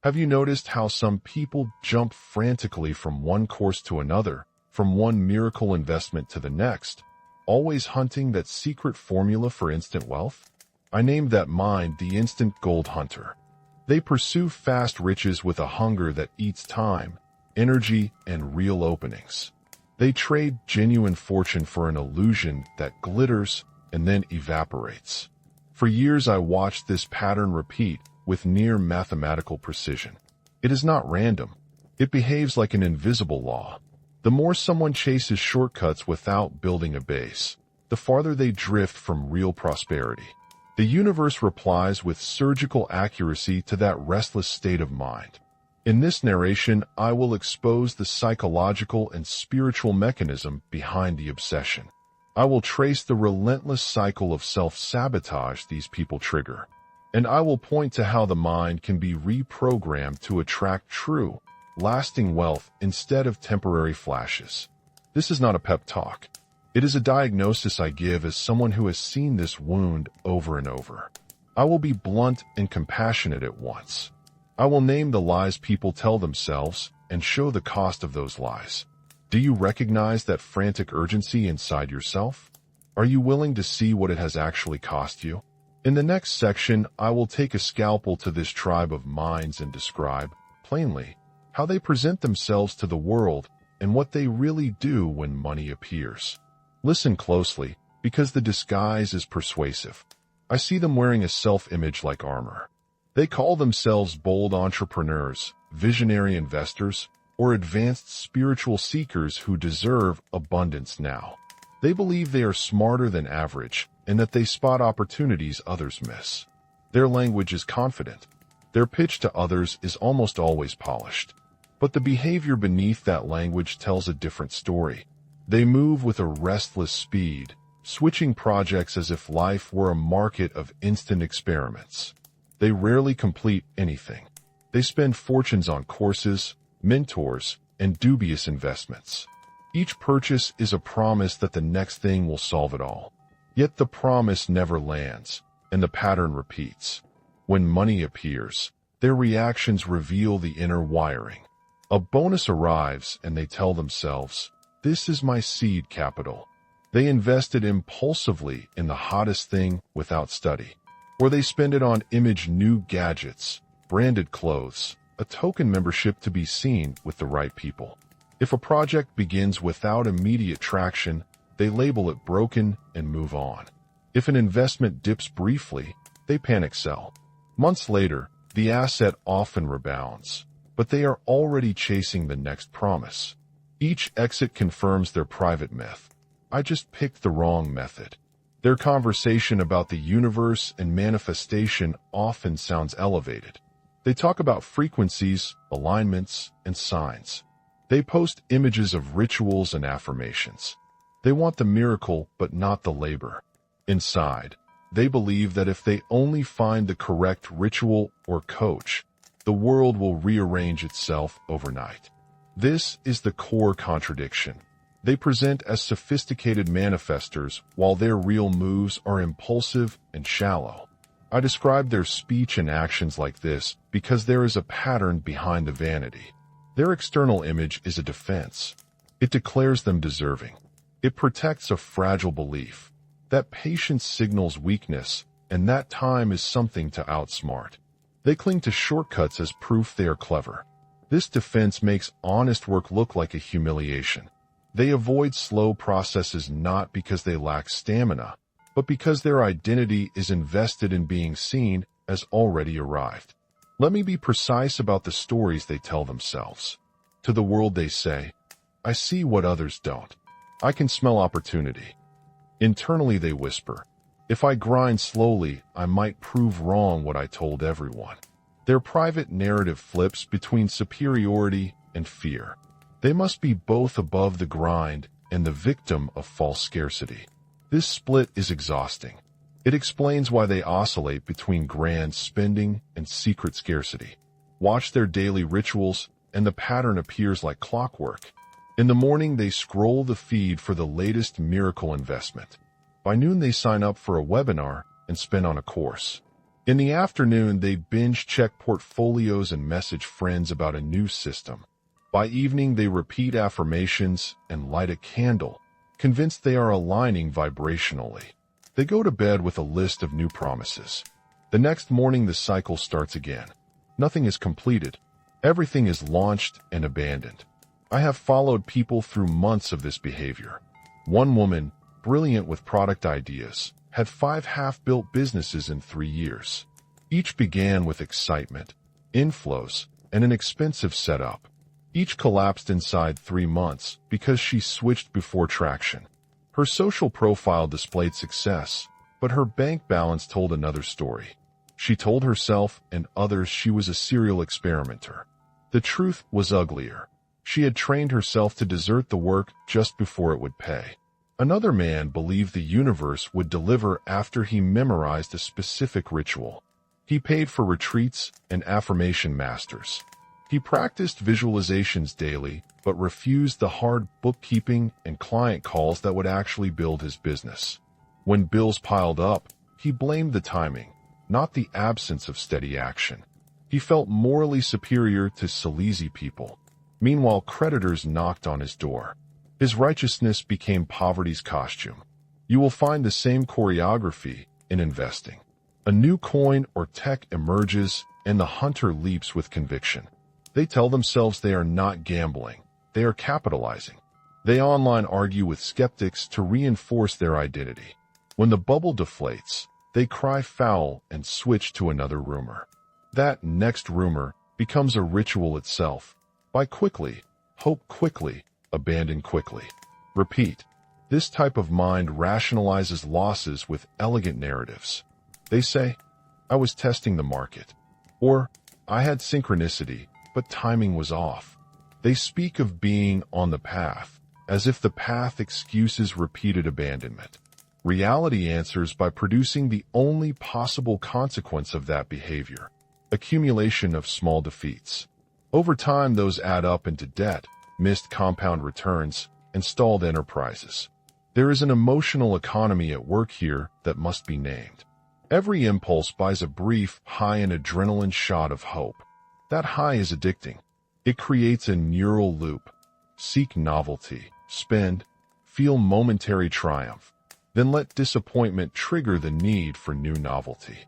Have you noticed how some people jump frantically from one course to another, from one miracle investment to the next, always hunting that secret formula for instant wealth? I named that mind the instant gold hunter. They pursue fast riches with a hunger that eats time, energy, and real openings. They trade genuine fortune for an illusion that glitters and then evaporates. For years I watched this pattern repeat with near mathematical precision. It is not random. It behaves like an invisible law. The more someone chases shortcuts without building a base, the farther they drift from real prosperity. The universe replies with surgical accuracy to that restless state of mind. In this narration, I will expose the psychological and spiritual mechanism behind the obsession. I will trace the relentless cycle of self-sabotage these people trigger. And I will point to how the mind can be reprogrammed to attract true, lasting wealth instead of temporary flashes. This is not a pep talk. It is a diagnosis I give as someone who has seen this wound over and over. I will be blunt and compassionate at once. I will name the lies people tell themselves and show the cost of those lies. Do you recognize that frantic urgency inside yourself? Are you willing to see what it has actually cost you? In the next section, I will take a scalpel to this tribe of minds and describe, plainly, how they present themselves to the world and what they really do when money appears. Listen closely, because the disguise is persuasive. I see them wearing a self-image like armor. They call themselves bold entrepreneurs, visionary investors, or advanced spiritual seekers who deserve abundance now. They believe they are smarter than average and that they spot opportunities others miss. Their language is confident. Their pitch to others is almost always polished. But the behavior beneath that language tells a different story. They move with a restless speed, switching projects as if life were a market of instant experiments. They rarely complete anything. They spend fortunes on courses, mentors, and dubious investments. Each purchase is a promise that the next thing will solve it all. Yet the promise never lands, and the pattern repeats. When money appears, their reactions reveal the inner wiring. A bonus arrives, and they tell themselves, "This is my seed capital." They invest it impulsively in the hottest thing without study. Or they spend it on new gadgets, branded clothes, a token membership to be seen with the right people. If a project begins without immediate traction, they label it broken and move on. If an investment dips briefly, they panic sell. Months later, the asset often rebounds, but they are already chasing the next promise. Each exit confirms their private myth. I just picked the wrong method. Their conversation about the universe and manifestation often sounds elevated. They talk about frequencies, alignments, and signs. They post images of rituals and affirmations. They want the miracle, but not the labor. Inside, they believe that if they only find the correct ritual or coach, the world will rearrange itself overnight. This is the core contradiction. They present as sophisticated manifestors while their real moves are impulsive and shallow. I describe their speech and actions like this because there is a pattern behind the vanity. Their external image is a defense. It declares them deserving. It protects a fragile belief. That patience signals weakness, and that time is something to outsmart. They cling to shortcuts as proof they are clever. This defense makes honest work look like a humiliation. They avoid slow processes not because they lack stamina, but because their identity is invested in being seen as already arrived. Let me be precise about the stories they tell themselves. To the world they say, "I see what others don't. I can smell opportunity." Internally they whisper, "If I grind slowly, I might prove wrong what I told everyone." Their private narrative flips between superiority and fear. They must be both above the grind and the victim of false scarcity. This split is exhausting. It explains why they oscillate between grand spending and secret scarcity. Watch their daily rituals, and the pattern appears like clockwork. In the morning, they scroll the feed for the latest miracle investment. By noon, they sign up for a webinar and spend on a course. In the afternoon, they binge-check portfolios and message friends about a new system. By evening, they repeat affirmations and light a candle, convinced they are aligning vibrationally. They go to bed with a list of new promises. The next morning, the cycle starts again. Nothing is completed. Everything is launched and abandoned. I have followed people through months of this behavior. One woman, brilliant with product ideas, had 5 half-built businesses in 3 years. Each began with excitement, inflows, and an expensive setup. Each collapsed inside 3 months because she switched before traction. Her social profile displayed success, but her bank balance told another story. She told herself and others she was a serial experimenter. The truth was uglier. She had trained herself to desert the work just before it would pay. Another man believed the universe would deliver after he memorized a specific ritual. He paid for retreats and affirmation masters. He practiced visualizations daily, but refused the hard bookkeeping and client calls that would actually build his business. When bills piled up, he blamed the timing, not the absence of steady action. He felt morally superior to sleazy people. Meanwhile, creditors knocked on his door. His righteousness became poverty's costume. You will find the same choreography in investing. A new coin or tech emerges, and the hunter leaps with conviction. They tell themselves they are not gambling. They are capitalizing. They online argue with skeptics to reinforce their identity. When the bubble deflates, they cry foul and switch to another rumor. That next rumor becomes a ritual itself. Buy quickly, hope quickly, abandon quickly. Repeat. This type of mind rationalizes losses with elegant narratives. They say, I was testing the market. Or, I had synchronicity, but timing was off. They speak of being on the path, as if the path excuses repeated abandonment. Reality answers by producing the only possible consequence of that behavior: accumulation of small defeats. Over time, those add up into debt, missed compound returns, and stalled enterprises. There is an emotional economy at work here that must be named. Every impulse buys a brief, high in adrenaline shot of hope. That high is addicting. It creates a neural loop. Seek novelty, spend, feel momentary triumph, then let disappointment trigger the need for new novelty.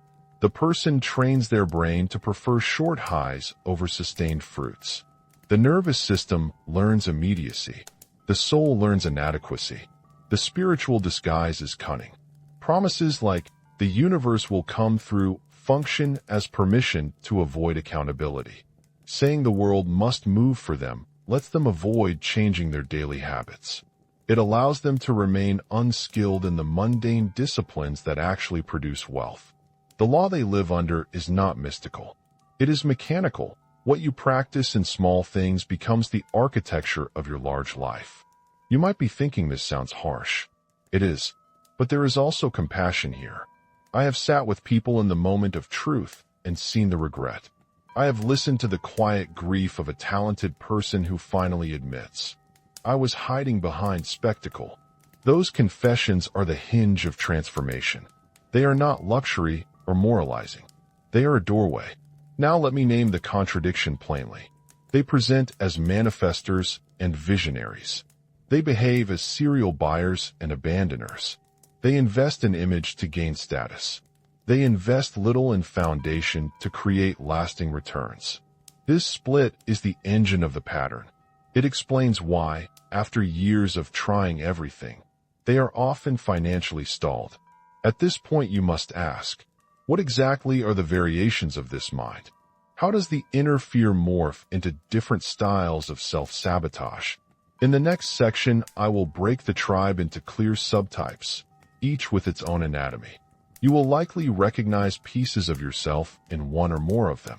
The person trains their brain to prefer short highs over sustained fruits. The nervous system learns immediacy. The soul learns inadequacy. The spiritual disguise is cunning. Promises like, the universe will come through, function as permission to avoid accountability. Saying the world must move for them lets them avoid changing their daily habits. It allows them to remain unskilled in the mundane disciplines that actually produce wealth. The law they live under is not mystical. It is mechanical. What you practice in small things becomes the architecture of your large life. You might be thinking this sounds harsh. It is, but there is also compassion here. I have sat with people in the moment of truth and seen the regret. I have listened to the quiet grief of a talented person who finally admits, I was hiding behind spectacle. Those confessions are the hinge of transformation. They are not luxury or moralizing. They are a doorway. Now let me name the contradiction plainly. They present as manifestors and visionaries. They behave as serial buyers and abandoners. They invest in image to gain status. They invest little in foundation to create lasting returns. This split is the engine of the pattern. It explains why, after years of trying everything, they are often financially stalled. At this point, you must ask, what exactly are the variations of this mind? How does the inner fear morph into different styles of self-sabotage? In the next section, I will break the tribe into clear subtypes, each with its own anatomy. You will likely recognize pieces of yourself in one or more of them.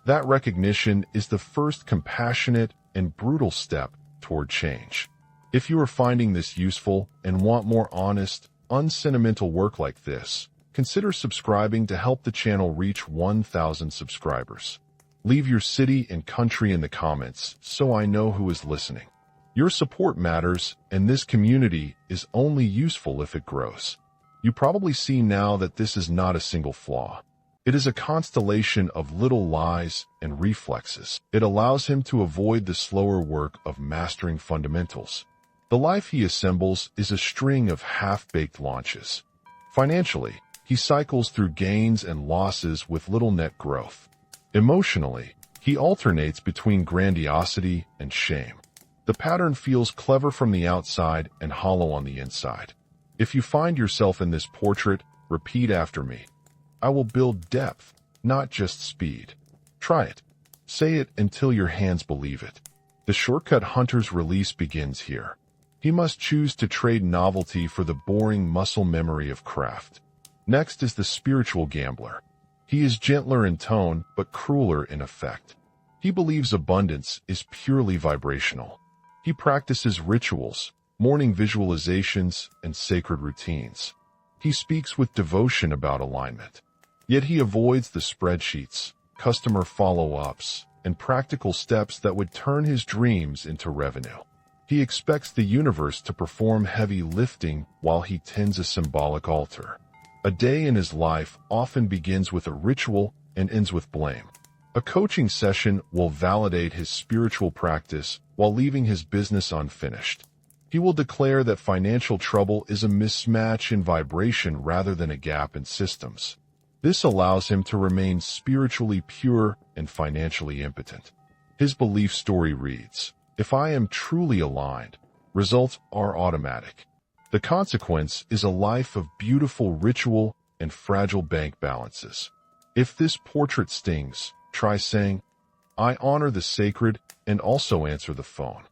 That recognition is the first compassionate and brutal step toward change. If you are finding this useful and want more honest, unsentimental work like this, consider subscribing to help the channel reach 1,000 subscribers. Leave your city and country in the comments so I know who is listening. Your support matters, and this community is only useful if it grows. You probably see now that this is not a single flaw. It is a constellation of little lies and reflexes. It allows him to avoid the slower work of mastering fundamentals. The life he assembles is a string of half-baked launches. Financially, he cycles through gains and losses with little net growth. Emotionally, he alternates between grandiosity and shame. The pattern feels clever from the outside and hollow on the inside. If you find yourself in this portrait, repeat after me. I will build depth, not just speed. Try it. Say it until your hands believe it. The shortcut hunter's release begins here. He must choose to trade novelty for the boring muscle memory of craft. Next is the spiritual gambler. He is gentler in tone, but crueler in effect. He believes abundance is purely vibrational. He practices rituals, morning visualizations, and sacred routines. He speaks with devotion about alignment. Yet he avoids the spreadsheets, customer follow-ups, and practical steps that would turn his dreams into revenue. He expects the universe to perform heavy lifting while he tends a symbolic altar. A day in his life often begins with a ritual and ends with blame. A coaching session will validate his spiritual practice while leaving his business unfinished. He will declare that financial trouble is a mismatch in vibration rather than a gap in systems. This allows him to remain spiritually pure and financially impotent. His belief story reads, "If I am truly aligned, results are automatic." The consequence is a life of beautiful ritual and fragile bank balances. If this portrait stings, try saying, "I honor the sacred," and also answer the phone.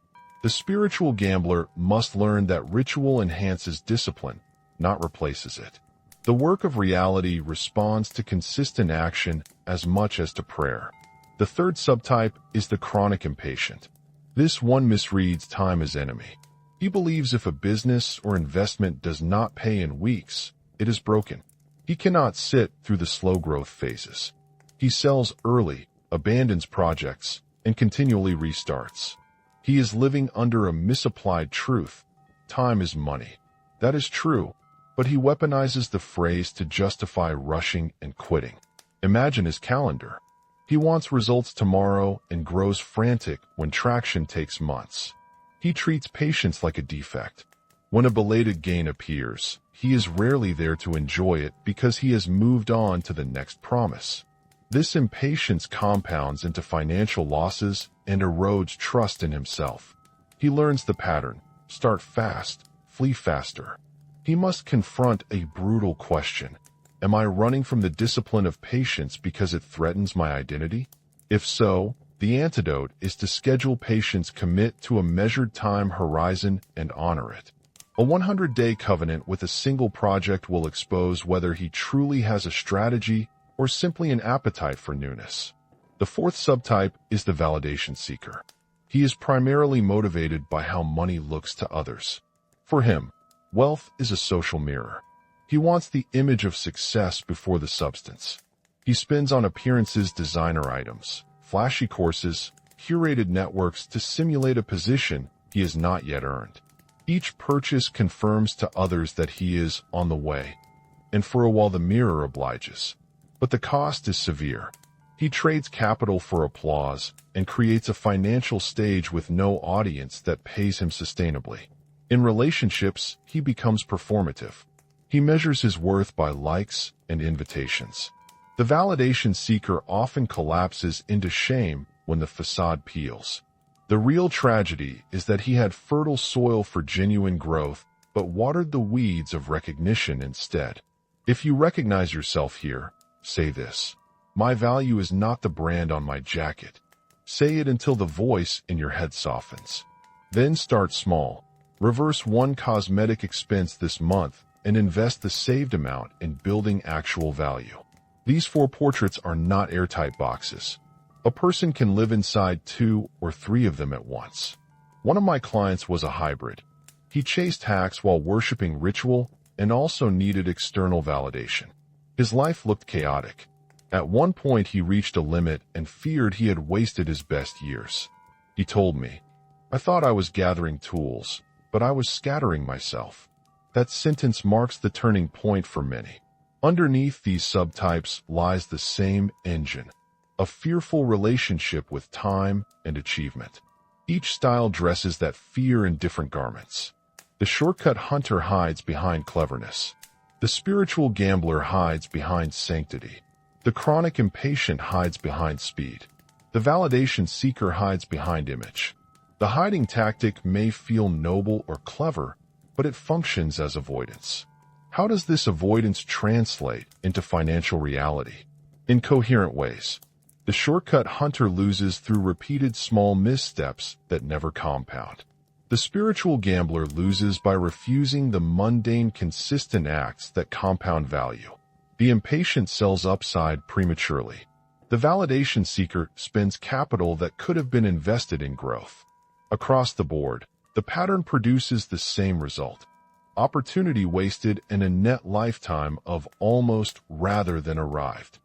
The spiritual gambler must learn that ritual enhances discipline, not replaces it. The work of reality responds to consistent action as much as to prayer. The third subtype is the chronic impatient. This one misreads time as enemy. He believes if a business or investment does not pay in weeks, it is broken. He cannot sit through the slow growth phases. He sells early, abandons projects, and continually restarts. He is living under a misapplied truth. Time is money. That is true, but he weaponizes the phrase to justify rushing and quitting. Imagine his calendar. He wants results tomorrow and grows frantic when traction takes months. He treats patience like a defect. When a belated gain appears, he is rarely there to enjoy it because he has moved on to the next promise. This impatience compounds into financial losses and erodes trust in himself. He learns the pattern: start fast, flee faster. He must confront a brutal question. Am I running from the discipline of patience because it threatens my identity? If so, the antidote is to schedule patience, commit to a measured time horizon, and honor it. A 100-day covenant with a single project will expose whether he truly has a strategy or simply an appetite for newness. The fourth subtype is the validation seeker. He is primarily motivated by how money looks to others. For him, wealth is a social mirror. He wants the image of success before the substance. He spends on appearances, designer items, flashy courses, curated networks to simulate a position he has not yet earned. Each purchase confirms to others that he is on the way, and for a while the mirror obliges. But the cost is severe. He trades capital for applause and creates a financial stage with no audience that pays him sustainably. In relationships, he becomes performative. He measures his worth by likes and invitations. The validation seeker often collapses into shame when the facade peels. The real tragedy is that he had fertile soil for genuine growth, but watered the weeds of recognition instead. If you recognize yourself here, say this: my value is not the brand on my jacket. Say it until the voice in your head softens. Then start small. Reverse one cosmetic expense this month and invest the saved amount in building actual value. These four portraits are not airtight boxes. A person can live inside 2 or 3 of them at once. One of my clients was a hybrid. He chased hacks while worshiping ritual and also needed external validation. His life looked chaotic. At one point he reached a limit and feared he had wasted his best years. He told me, "I thought I was gathering tools, but I was scattering myself." That sentence marks the turning point for many. Underneath these subtypes lies the same engine, a fearful relationship with time and achievement. Each style dresses that fear in different garments. The shortcut hunter hides behind cleverness. The spiritual gambler hides behind sanctity. The chronic impatient hides behind speed. The validation seeker hides behind image. The hiding tactic may feel noble or clever, but it functions as avoidance. How does this avoidance translate into financial reality? In coherent ways. The shortcut hunter loses through repeated small missteps that never compound. The spiritual gambler loses by refusing the mundane, consistent acts that compound value. The impatient sells upside prematurely. The validation seeker spends capital that could have been invested in growth. Across the board, the pattern produces the same result. Opportunity wasted and a net lifetime of almost rather than arrived.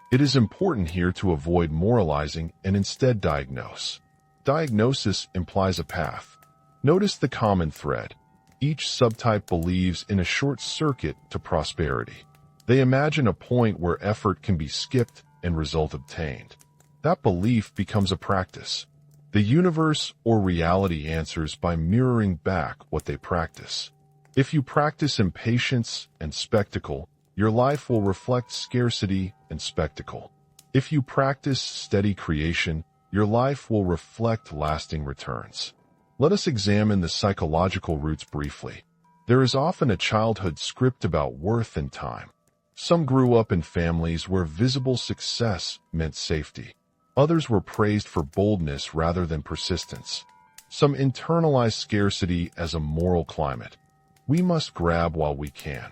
It is important here to avoid moralizing and instead diagnose. Diagnosis implies a path. Notice the common thread. Each subtype believes in a short circuit to prosperity. They imagine a point where effort can be skipped and result obtained. That belief becomes a practice. The universe or reality answers by mirroring back what they practice. If you practice impatience and spectacle, your life will reflect scarcity and spectacle. If you practice steady creation, your life will reflect lasting returns. Let us examine the psychological roots briefly. There is often a childhood script about worth and time. Some grew up in families where visible success meant safety. Others were praised for boldness rather than persistence. Some internalized scarcity as a moral climate. We must grab while we can.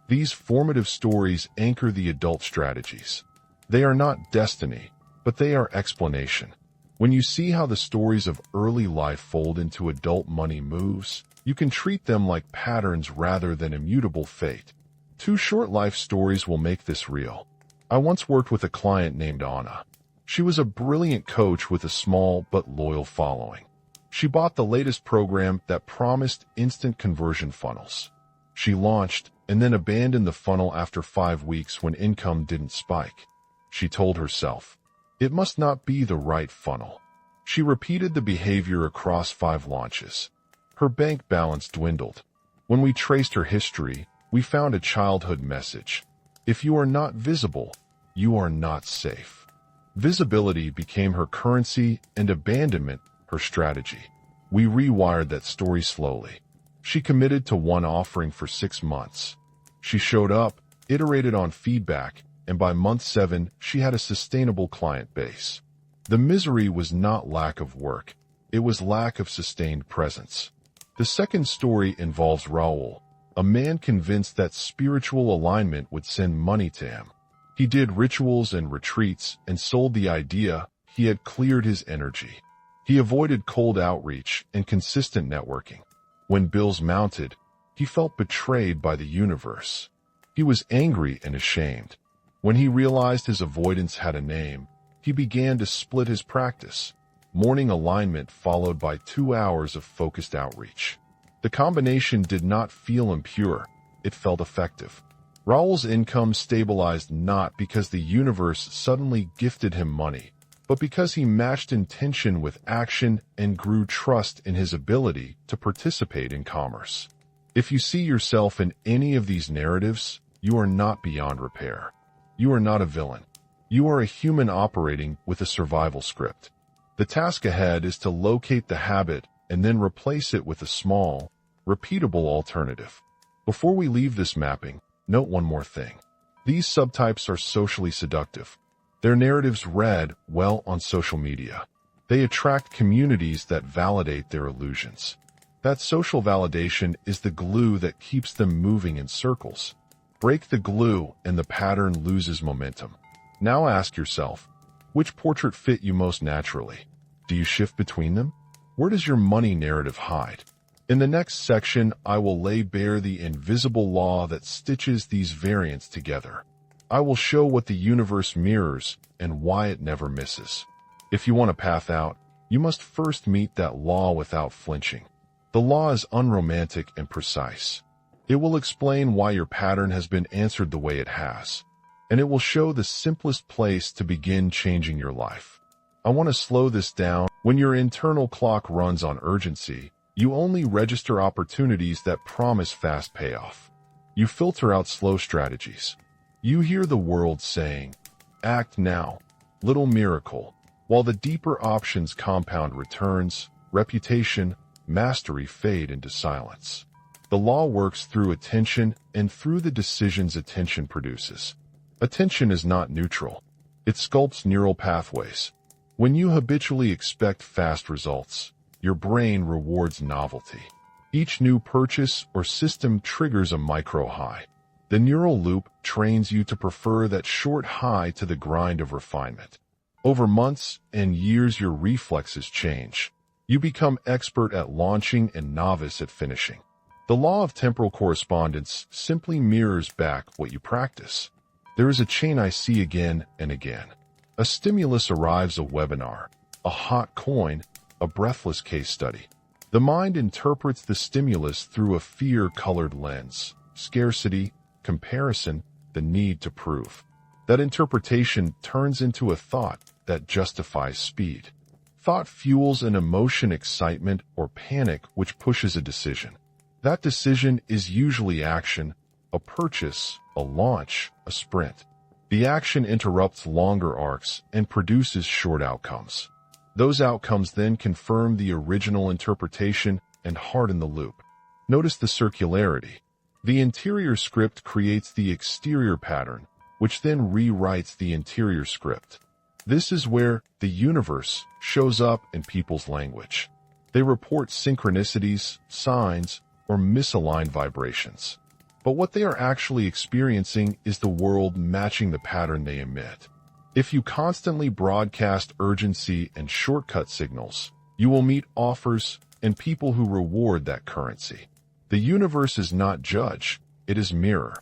These formative stories anchor the adult strategies. They are not destiny, but they are explanation. When you see how the stories of early life fold into adult money moves, you can treat them like patterns rather than immutable fate. 2 short life stories will make this real. I once worked with a client named Anna. She was a brilliant coach with a small but loyal following. She bought the latest program that promised instant conversion funnels. She launched and then abandoned the funnel after 5 weeks when income didn't spike. She told herself, it must not be the right funnel. She repeated the behavior across 5 launches. Her bank balance dwindled. When we traced her history, we found a childhood message. If you are not visible, you are not safe. Visibility became her currency and abandonment her strategy. We rewired that story slowly. She committed to one offering for 6 months. She showed up, iterated on feedback, and by month 7, she had a sustainable client base. The misery was not lack of work. It was lack of sustained presence. The second story involves Raul, a man convinced that spiritual alignment would send money to him. He did rituals and retreats and sold the idea he had cleared his energy. He avoided cold outreach and consistent networking. When bills mounted, he felt betrayed by the universe. He was angry and ashamed. When he realized his avoidance had a name, he began to split his practice. Morning alignment followed by 2 hours of focused outreach. The combination did not feel impure. It felt effective. Raul's income stabilized not because the universe suddenly gifted him money, but because he matched intention with action and grew trust in his ability to participate in commerce. If you see yourself in any of these narratives, you are not beyond repair. You are not a villain. You are a human operating with a survival script. The task ahead is to locate the habit and then replace it with a small, repeatable alternative. Before we leave this mapping, note one more thing. These subtypes are socially seductive. Their narratives read well on social media. They attract communities that validate their illusions. That social validation is the glue that keeps them moving in circles. Break the glue and the pattern loses momentum. Now ask yourself, which portrait fit you most naturally? Do you shift between them? Where does your money narrative hide? In the next section, I will lay bare the invisible law that stitches these variants together. I will show what the universe mirrors and why it never misses. If you want a path out, you must first meet that law without flinching. The law is unromantic and precise. It will explain why your pattern has been answered the way it has, and it will show the simplest place to begin changing your life. I want to slow this down. When your internal clock runs on urgency, you only register opportunities that promise fast payoff. You filter out slow strategies. You hear the world saying, "Act now, little miracle," while the deeper options compound returns, reputation, mastery fade into silence. The law works through attention and through the decisions attention produces. Attention is not neutral. It sculpts neural pathways. When you habitually expect fast results, your brain rewards novelty. Each new purchase or system triggers a micro high. The neural loop trains you to prefer that short high to the grind of refinement. Over months and years, your reflexes change. You become expert at launching and novice at finishing. The law of temporal correspondence simply mirrors back what you practice. There is a chain I see again and again. A stimulus arrives, a webinar, a hot coin, a breathless case study. The mind interprets the stimulus through a fear-colored lens: scarcity, comparison, the need to prove. That interpretation turns into a thought that justifies speed. Thought fuels an emotion, excitement, or panic, which pushes a decision. That decision is usually action, a purchase, a launch, a sprint. The action interrupts longer arcs and produces short outcomes. Those outcomes then confirm the original interpretation and harden the loop. Notice the circularity. The interior script creates the exterior pattern, which then rewrites the interior script. This is where the universe shows up in people's language. They report synchronicities, signs, or misaligned vibrations. But what they are actually experiencing is the world matching the pattern they emit. If you constantly broadcast urgency and shortcut signals, you will meet offers and people who reward that currency. The universe is not judge, it is mirror.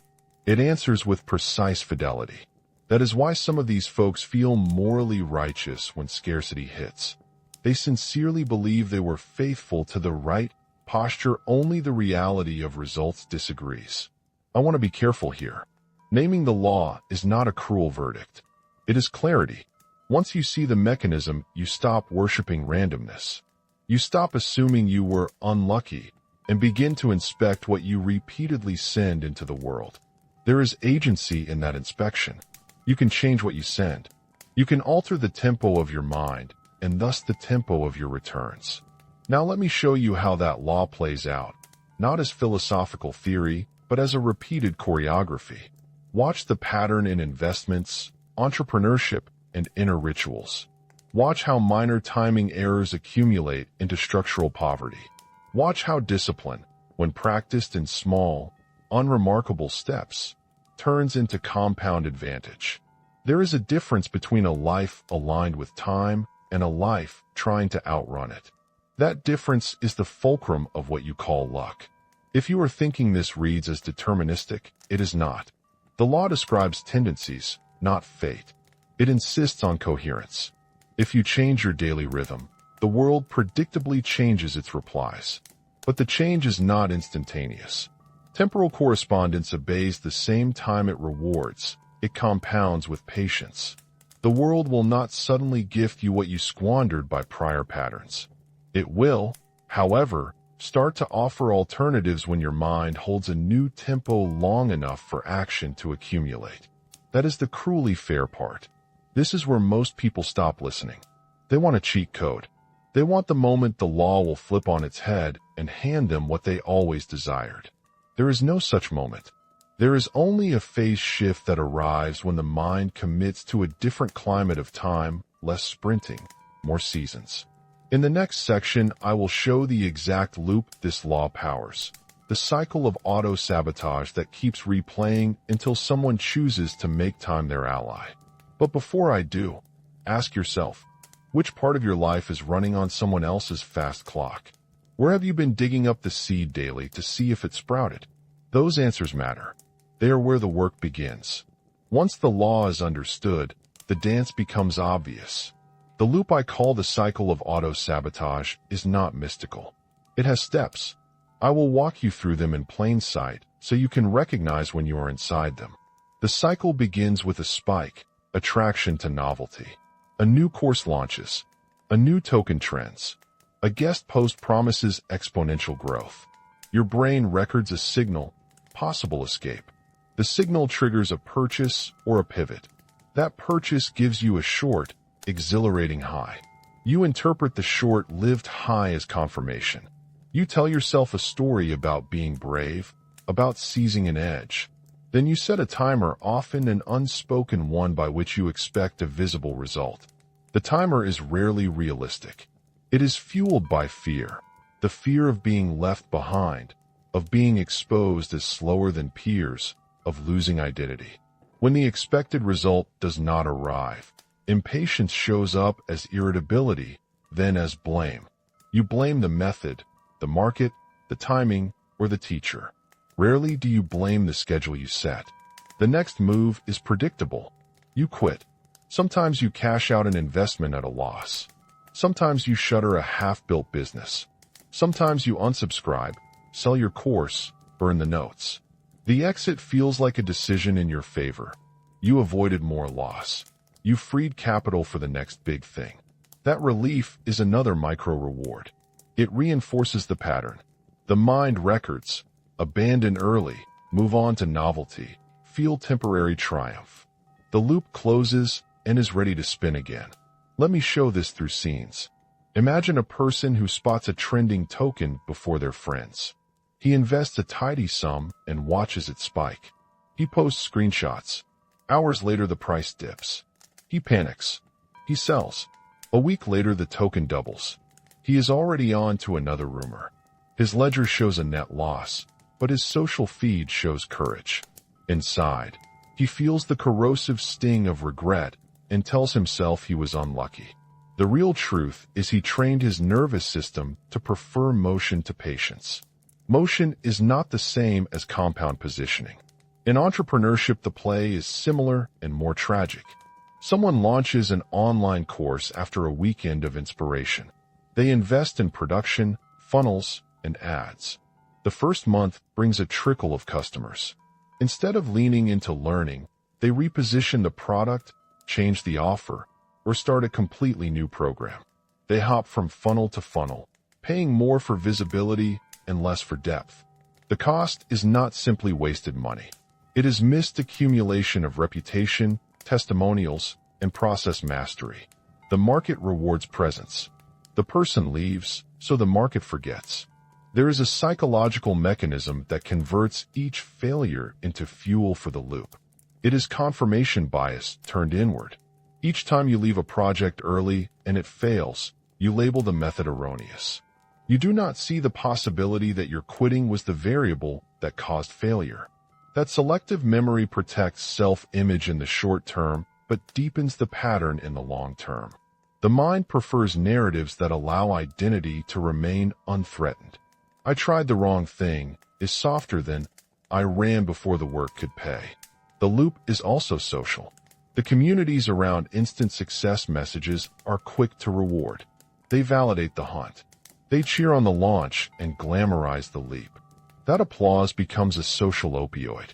It answers with precise fidelity. That is why some of these folks feel morally righteous when scarcity hits. They sincerely believe they were faithful to the right posture, only the reality of results disagrees. I want to be careful here. Naming the law is not a cruel verdict. It is clarity. Once you see the mechanism, you stop worshiping randomness. You stop assuming you were unlucky and begin to inspect what you repeatedly send into the world. There is agency in that inspection. You can change what you send. You can alter the tempo of your mind and thus the tempo of your returns. Now let me show you how that law plays out, not as philosophical theory, but as a repeated choreography. Watch the pattern in investments, entrepreneurship, and inner rituals. Watch how minor timing errors accumulate into structural poverty. Watch how discipline, when practiced in small, unremarkable steps, turns into compound advantage. There is a difference between a life aligned with time and a life trying to outrun it. That difference is the fulcrum of what you call luck. If you are thinking this reads as deterministic, it is not. The law describes tendencies, not fate. It insists on coherence. If you change your daily rhythm, the world predictably changes its replies. But the change is not instantaneous. Temporal correspondence obeys the same time it rewards. It compounds with patience. The world will not suddenly gift you what you squandered by prior patterns. It will, however, start to offer alternatives when your mind holds a new tempo long enough for action to accumulate. That is the cruelly fair part. This is where most people stop listening. They want a cheat code. They want the moment the law will flip on its head and hand them what they always desired. There is no such moment. There is only a phase shift that arrives when the mind commits to a different climate of time, less sprinting, more seasons. In the next section, I will show the exact loop this law powers. The cycle of auto-sabotage that keeps replaying until someone chooses to make time their ally. But before I do, ask yourself, which part of your life is running on someone else's fast clock? Where have you been digging up the seed daily to see if it sprouted? Those answers matter. They are where the work begins. Once the law is understood, the dance becomes obvious. The loop I call the cycle of auto-sabotage is not mystical. It has steps. I will walk you through them in plain sight so you can recognize when you are inside them. The cycle begins with a spike, attraction to novelty. A new course launches. A new token trends. A guest post promises exponential growth. Your brain records a signal, possible escape. The signal triggers a purchase or a pivot. That purchase gives you a short, exhilarating high. You interpret the short-lived high as confirmation. You tell yourself a story about being brave, about seizing an edge. Then you set a timer, often an unspoken one by which you expect a visible result. The timer is rarely realistic. It is fueled by fear. The fear of being left behind, of being exposed as slower than peers, of losing identity. When the expected result does not arrive, impatience shows up as irritability, then as blame. You blame the method, the market, the timing, or the teacher. Rarely do you blame the schedule you set. The next move is predictable. You quit. Sometimes you cash out an investment at a loss. Sometimes you shutter a half-built business. Sometimes you unsubscribe, sell your course, burn the notes. The exit feels like a decision in your favor. You avoided more loss. You freed capital for the next big thing. That relief is another micro-reward. It reinforces the pattern. The mind records, abandon early, move on to novelty, feel temporary triumph. The loop closes and is ready to spin again. Let me show this through scenes. Imagine a person who spots a trending token before their friends. He invests a tidy sum and watches it spike. He posts screenshots. Hours later, the price dips. He panics. He sells. A week later, the token doubles. He is already on to another rumor. His ledger shows a net loss, but his social feed shows courage. Inside, he feels the corrosive sting of regret and tells himself he was unlucky. The real truth is he trained his nervous system to prefer motion to patience. Motion is not the same as compound positioning. In entrepreneurship, the play is similar and more tragic. Someone launches an online course after a weekend of inspiration. They invest in production, funnels, and ads. The first month brings a trickle of customers. Instead of leaning into learning, they reposition the product, change the offer, or start a completely new program. They hop from funnel to funnel, paying more for visibility and less for depth. The cost is not simply wasted money. It is missed accumulation of reputation, testimonials, and process mastery. The market rewards presence. The person leaves, so the market forgets. There is a psychological mechanism that converts each failure into fuel for the loop. It is confirmation bias turned inward. Each time you leave a project early and it fails, you label the method erroneous. You do not see the possibility that your quitting was the variable that caused failure. That selective memory protects self-image in the short term, but deepens the pattern in the long term. The mind prefers narratives that allow identity to remain unthreatened. I tried the wrong thing is softer than I ran before the work could pay. The loop is also social. The communities around instant success messages are quick to reward. They validate the hunt. They cheer on the launch and glamorize the leap. That applause becomes a social opioid.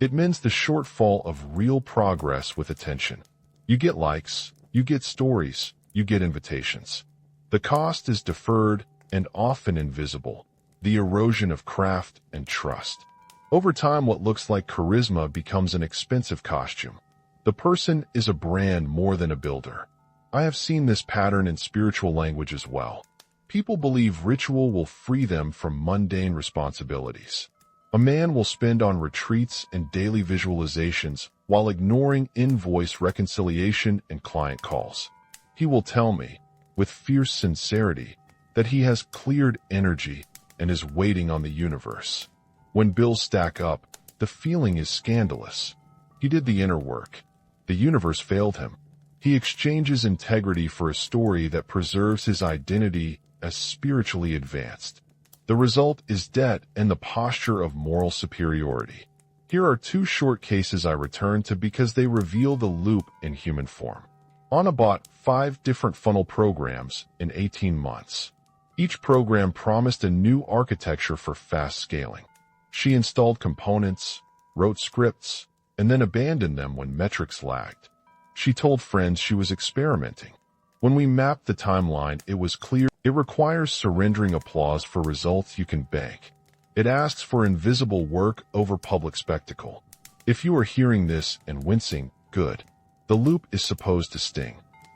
It mends the shortfall of real progress with attention. You get likes, you get stories, you get invitations. The cost is deferred and often invisible, the erosion of craft and trust. Over time, what looks like charisma becomes an expensive costume. The person is a brand more than a builder. I have seen this pattern in spiritual language as well. People believe ritual will free them from mundane responsibilities. A man will spend on retreats and daily visualizations while ignoring invoice reconciliation and client calls. He will tell me, with fierce sincerity, that he has cleared energy and is waiting on the universe. When bills stack up, the feeling is scandalous. He did the inner work. The universe failed him. He exchanges integrity for a story that preserves his identity as spiritually advanced. The result is debt and the posture of moral superiority. Here are two short cases I return to because they reveal the loop in human form. Anna bought 5 different funnel programs in 18 months. Each program promised a new architecture for fast scaling. She installed components, wrote scripts, and then abandoned them when metrics lagged. She told friends she was experimenting. When we mapped the timeline, it was clear it requires surrendering applause for results you can bank. It asks for invisible work over public spectacle. If you are hearing this and wincing, good. The loop is supposed to sting.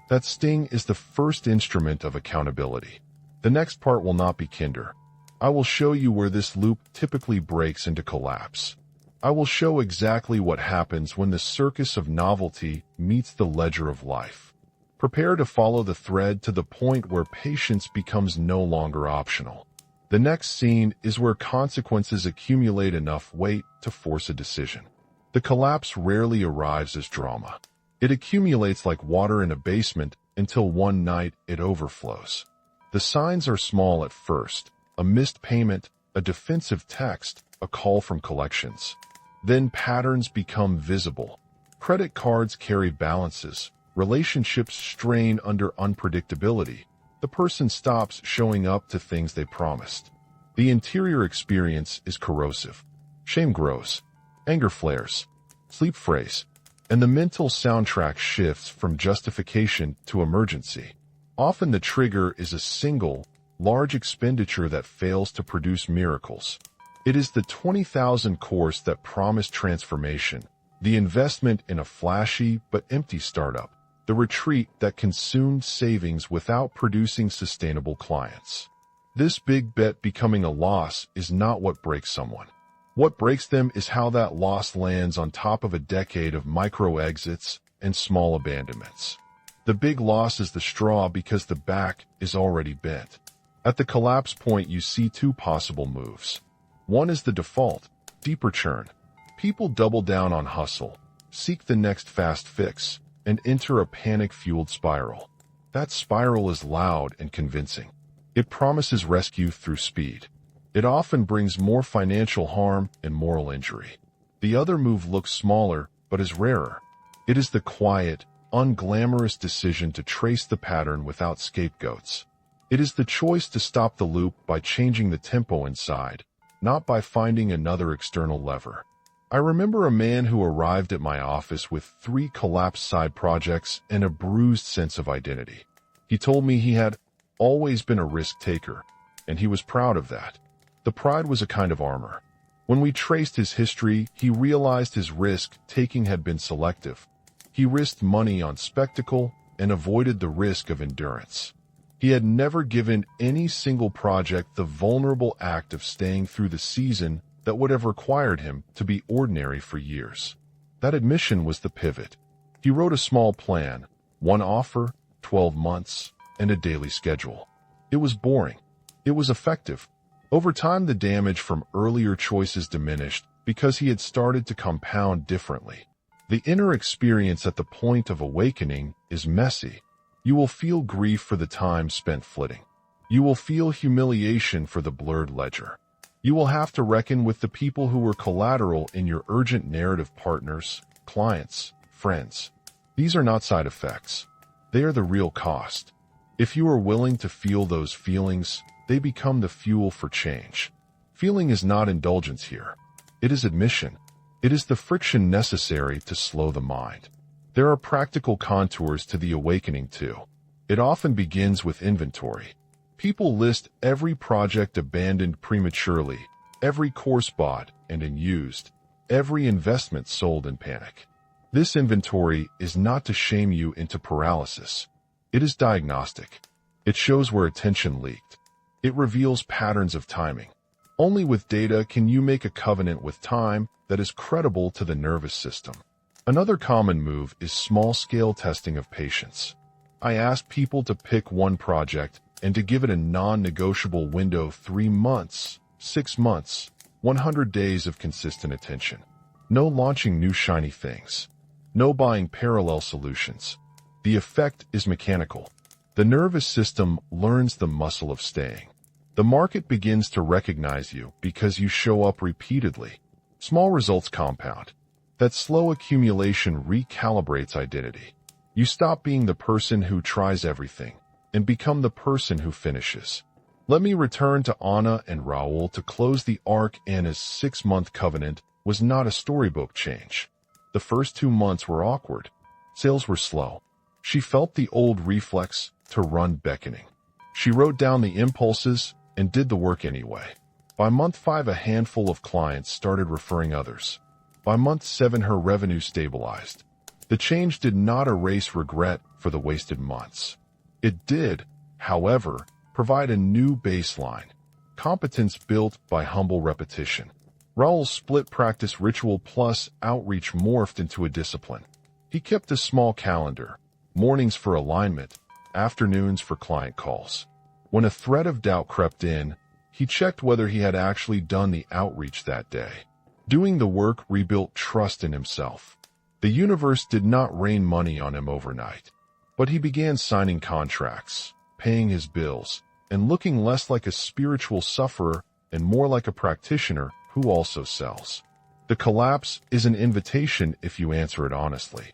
That sting is the first instrument of accountability. The next part will not be kinder. I will show you where this loop typically breaks into collapse. I will show exactly what happens when the circus of novelty meets the ledger of life. Prepare to follow the thread to the point where patience becomes no longer optional. The next scene is where consequences accumulate enough weight to force a decision. The collapse rarely arrives as drama. It accumulates like water in a basement until one night it overflows. The signs are small at first: a missed payment, a defensive text, a call from collections. Then patterns become visible. Credit cards carry balances. Relationships strain under unpredictability. The person stops showing up to things they promised. The interior experience is corrosive. Shame grows. Anger flares. Sleep frays. And the mental soundtrack shifts from justification to emergency. Often the trigger is a single, large expenditure that fails to produce miracles. It is the 20,000 course that promised transformation, the investment in a flashy but empty startup, the retreat that consumed savings without producing sustainable clients. This big bet becoming a loss is not what breaks someone. What breaks them is how that loss lands on top of a decade of micro-exits and small abandonments. The big loss is the straw because the back is already bent. At the collapse point, you see two possible moves. One is the default, deeper churn. People double down on hustle, seek the next fast fix, and enter a panic-fueled spiral. That spiral is loud and convincing. It promises rescue through speed. It often brings more financial harm and moral injury. The other move looks smaller, but is rarer. It is the quiet, unglamorous decision to trace the pattern without scapegoats. It is the choice to stop the loop by changing the tempo inside, not by finding another external lever. I remember a man who arrived at my office with 3 collapsed side projects and a bruised sense of identity. He told me he had always been a risk taker, and he was proud of that. The pride was a kind of armor. When we traced his history, he realized his risk-taking had been selective. He risked money on spectacle and avoided the risk of endurance. He had never given any single project the vulnerable act of staying through the season that would have required him to be ordinary for years. That admission was the pivot. He wrote a small plan, 1 offer, 12 months, and a daily schedule. It was boring. It was effective. Over time, the damage from earlier choices diminished because he had started to compound differently. The inner experience at the point of awakening is messy. You will feel grief for the time spent flitting. You will feel humiliation for the blurred ledger. You will have to reckon with the people who were collateral in your urgent narrative: partners, clients, friends. These are not side effects. They are the real cost. If you are willing to feel those feelings, they become the fuel for change. Feeling is not indulgence here. It is admission. It is the friction necessary to slow the mind. There are practical contours to the awakening too. It often begins with inventory. People list every project abandoned prematurely, every course bought and unused, every investment sold in panic. This inventory is not to shame you into paralysis. It is diagnostic. It shows where attention leaked. It reveals patterns of timing. Only with data can you make a covenant with time that is credible to the nervous system. Another common move is small-scale testing of patience. I ask people to pick one project and to give it a non-negotiable window: 3 months, 6 months, 100 days of consistent attention. No launching new shiny things. No buying parallel solutions. The effect is mechanical. The nervous system learns the muscle of staying. The market begins to recognize you because you show up repeatedly. Small results compound. That slow accumulation recalibrates identity. You stop being the person who tries everything and become the person who finishes. Let me return to Anna and Raoul to close the arc. Anna's 6-month covenant was not a storybook change. The first 2 months were awkward. Sales were slow. She felt the old reflex to run beckoning. She wrote down the impulses and did the work anyway. By month 5, a handful of clients started referring others. By month 7, her revenue stabilized. The change did not erase regret for the wasted months. It did, however, provide a new baseline, competence built by humble repetition. Raoul's split practice ritual plus outreach morphed into a discipline. He kept a small calendar, mornings for alignment, afternoons for client calls. When a thread of doubt crept in, he checked whether he had actually done the outreach that day. Doing the work rebuilt trust in himself. The universe did not rain money on him overnight, but he began signing contracts, paying his bills, and looking less like a spiritual sufferer and more like a practitioner who also sells. The collapse is an invitation if you answer it honestly.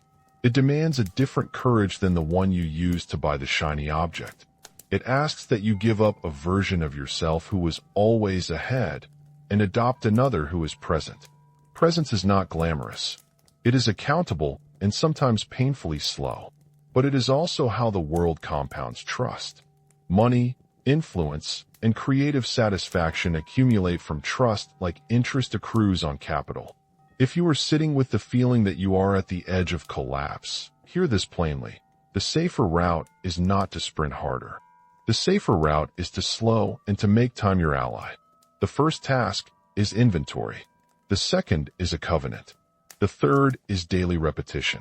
It demands a different courage than the one you use to buy the shiny object. It asks that you give up a version of yourself who was always ahead and adopt another who is present. Presence is not glamorous. It is accountable and sometimes painfully slow, but it is also how the world compounds trust. Money, influence, and creative satisfaction accumulate from trust like interest accrues on capital. If you are sitting with the feeling that you are at the edge of collapse, hear this plainly. The safer route is not to sprint harder. The safer route is to slow and to make time your ally. The first task is inventory. The second is a covenant. The third is daily repetition.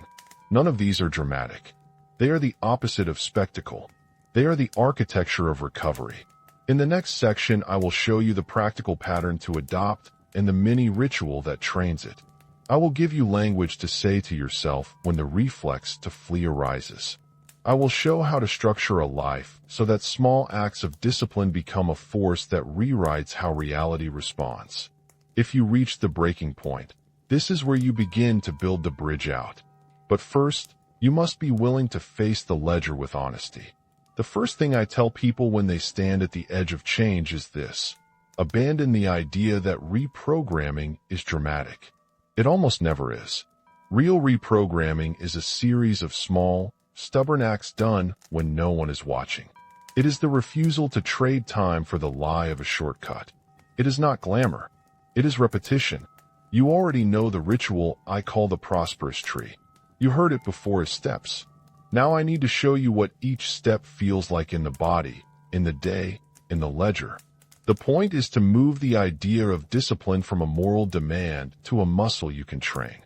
None of these are dramatic. They are the opposite of spectacle. They are the architecture of recovery. In the next section, I will show you the practical pattern to adopt and the mini ritual that trains it. I will give you language to say to yourself when the reflex to flee arises. I will show how to structure a life so that small acts of discipline become a force that rewrites how reality responds. If you reach the breaking point, this is where you begin to build the bridge out. But first, you must be willing to face the ledger with honesty. The first thing I tell people when they stand at the edge of change is this: abandon the idea that reprogramming is dramatic. It almost never is. Real reprogramming is a series of small, stubborn acts done when no one is watching. It is the refusal to trade time for the lie of a shortcut. It is not glamour. It is repetition. You already know the ritual I call the prosperous tree. You heard it before as steps. Now I need to show you what each step feels like in the body, in the day, in the ledger. The point is to move the idea of discipline from a moral demand to a muscle you can train.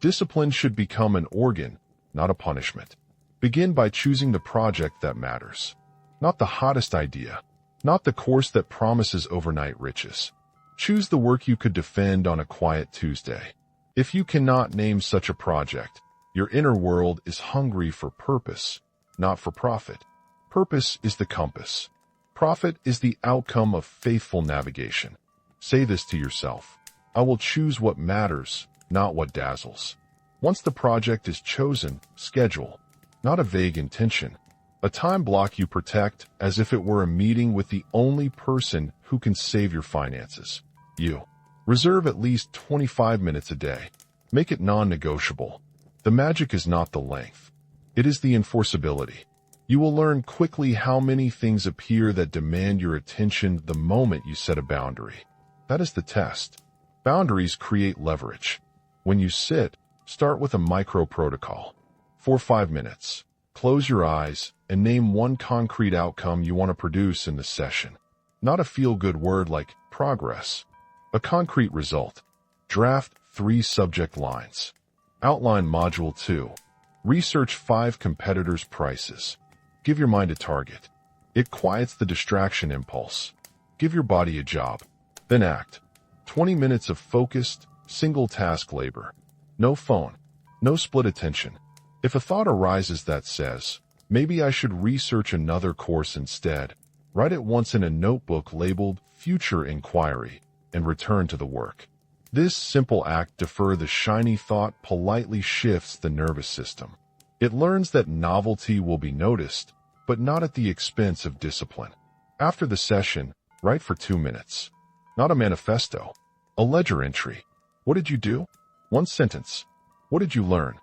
Discipline should become an organ, not a punishment. Begin by choosing the project that matters. Not the hottest idea. Not the course that promises overnight riches. Choose the work you could defend on a quiet Tuesday. If you cannot name such a project, your inner world is hungry for purpose, not for profit. Purpose is the compass. Profit is the outcome of faithful navigation. Say this to yourself: I will choose what matters, not what dazzles. Once the project is chosen, schedule. Not a vague intention. A time block you protect as if it were a meeting with the only person who can save your finances. You. Reserve at least 25 minutes a day. Make it non-negotiable. The magic is not the length. It is the enforceability. You will learn quickly how many things appear that demand your attention the moment you set a boundary. That is the test. Boundaries create leverage. When you sit, start with a micro protocol. For 5 minutes, close your eyes and name one concrete outcome you want to produce in the session. Not a feel-good word like progress. A concrete result. Draft 3 subject lines. Outline Module 2. Research 5 competitors' prices. Give your mind a target. It quiets the distraction impulse. Give your body a job. Then act. 20 minutes of focused, single-task labor. No phone. No split attention. If a thought arises that says, maybe I should research another course instead, write it once in a notebook labeled Future Inquiry and return to the work. This simple act defer the shiny thought politely shifts the nervous system. It learns that novelty will be noticed, but not at the expense of discipline. After the session, write for 2 minutes. Not a manifesto. A ledger entry. What did you do? 1 sentence. What did you learn?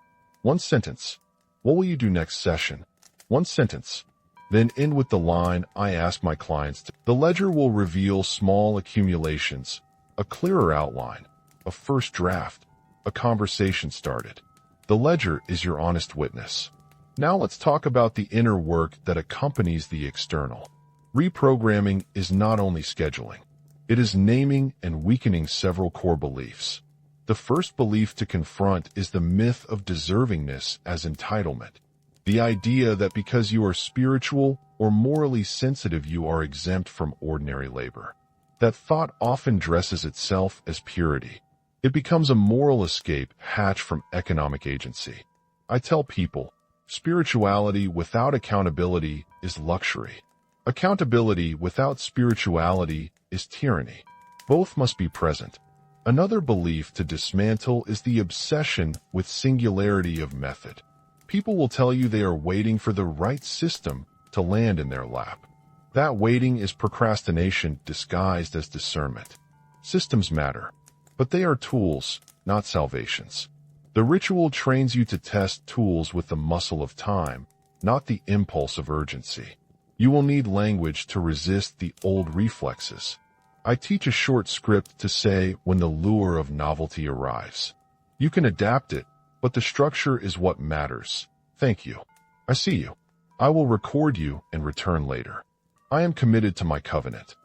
1 sentence. What will you do next session? 1 sentence. Then end with the line, I ask my clients to. The ledger will reveal small accumulations, a clearer outline, a first draft, a conversation started. The ledger is your honest witness. Now let's talk about the inner work that accompanies the external. Reprogramming is not only scheduling. It is naming and weakening several core beliefs. The first belief to confront is the myth of deservingness as entitlement. The idea that because you are spiritual or morally sensitive, you are exempt from ordinary labor. That thought often dresses itself as purity. It becomes a moral escape hatched from economic agency. I tell people, spirituality without accountability is luxury. Accountability without spirituality is tyranny. Both must be present. Another belief to dismantle is the obsession with singularity of method. People will tell you they are waiting for the right system to land in their lap. That waiting is procrastination disguised as discernment. Systems matter, but they are tools, not salvations. The ritual trains you to test tools with the muscle of time, not the impulse of urgency. You will need language to resist the old reflexes. I teach a short script to say when the lure of novelty arrives. You can adapt it, but the structure is what matters. Thank you. I see you. I will record you and return later. I am committed to my covenant.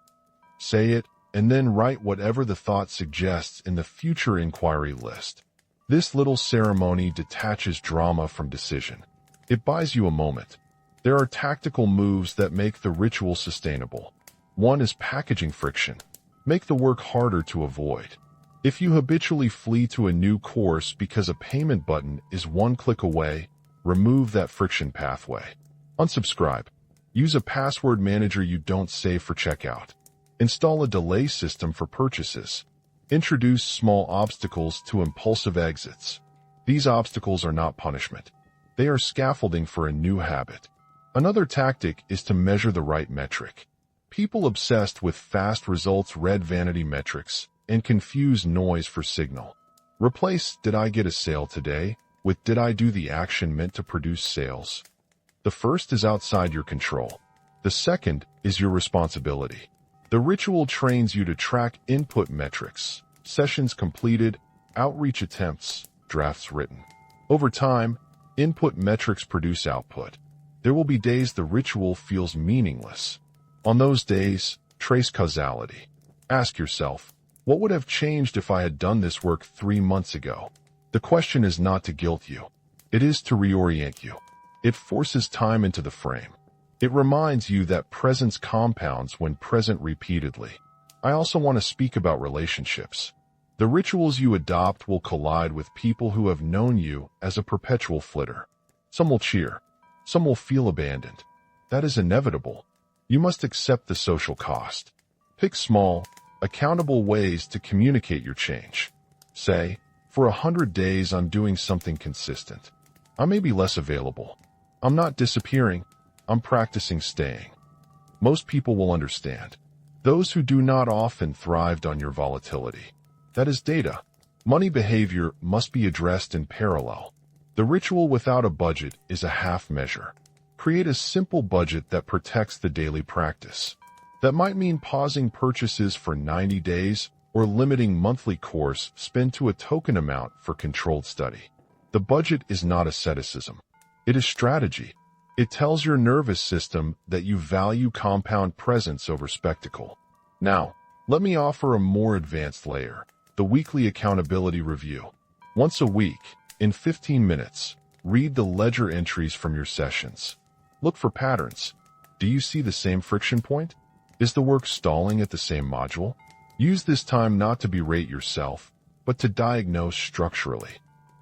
Say it, and then write whatever the thought suggests in the future inquiry list. This little ceremony detaches drama from decision. It buys you a moment. There are tactical moves that make the ritual sustainable. One is packaging friction. Make the work harder to avoid. If you habitually flee to a new course because a payment button is 1 click away, remove that friction pathway. Unsubscribe. Use a password manager you don't save for checkout. Install a delay system for purchases. Introduce small obstacles to impulsive exits. These obstacles are not punishment. They are scaffolding for a new habit. Another tactic is to measure the right metric. People obsessed with fast results read vanity metrics and confuse noise for signal. Replace "did I get a sale today" with "did I do the action meant to produce sales?" The first is outside your control. The second is your responsibility. The ritual trains you to track input metrics, sessions completed, outreach attempts, drafts written. Over time, input metrics produce output. There will be days the ritual feels meaningless. On those days, trace causality. Ask yourself, what would have changed if I had done this work 3 months ago? The question is not to guilt you. It is to reorient you. It forces time into the frame. It reminds you that presence compounds when present repeatedly. I also want to speak about relationships. The rituals you adopt will collide with people who have known you as a perpetual flitter. Some will cheer. Some will feel abandoned. That is inevitable. You must accept the social cost. Pick small, accountable ways to communicate your change. Say, for 100 days I'm doing something consistent. I may be less available. I'm not disappearing. I'm practicing staying. Most people will understand. Those who do not often thrived on your volatility. That is data. Money behavior must be addressed in parallel. The ritual without a budget is a half measure. Create a simple budget that protects the daily practice. That might mean pausing purchases for 90 days or limiting monthly course spend to a token amount for controlled study. The budget is not asceticism. It is strategy. It tells your nervous system that you value compound presence over spectacle. Now, let me offer a more advanced layer, the weekly accountability review. Once a week, in 15 minutes, read the ledger entries from your sessions. Look for patterns. Do you see the same friction point? Is the work stalling at the same module? Use this time not to berate yourself, but to diagnose structurally.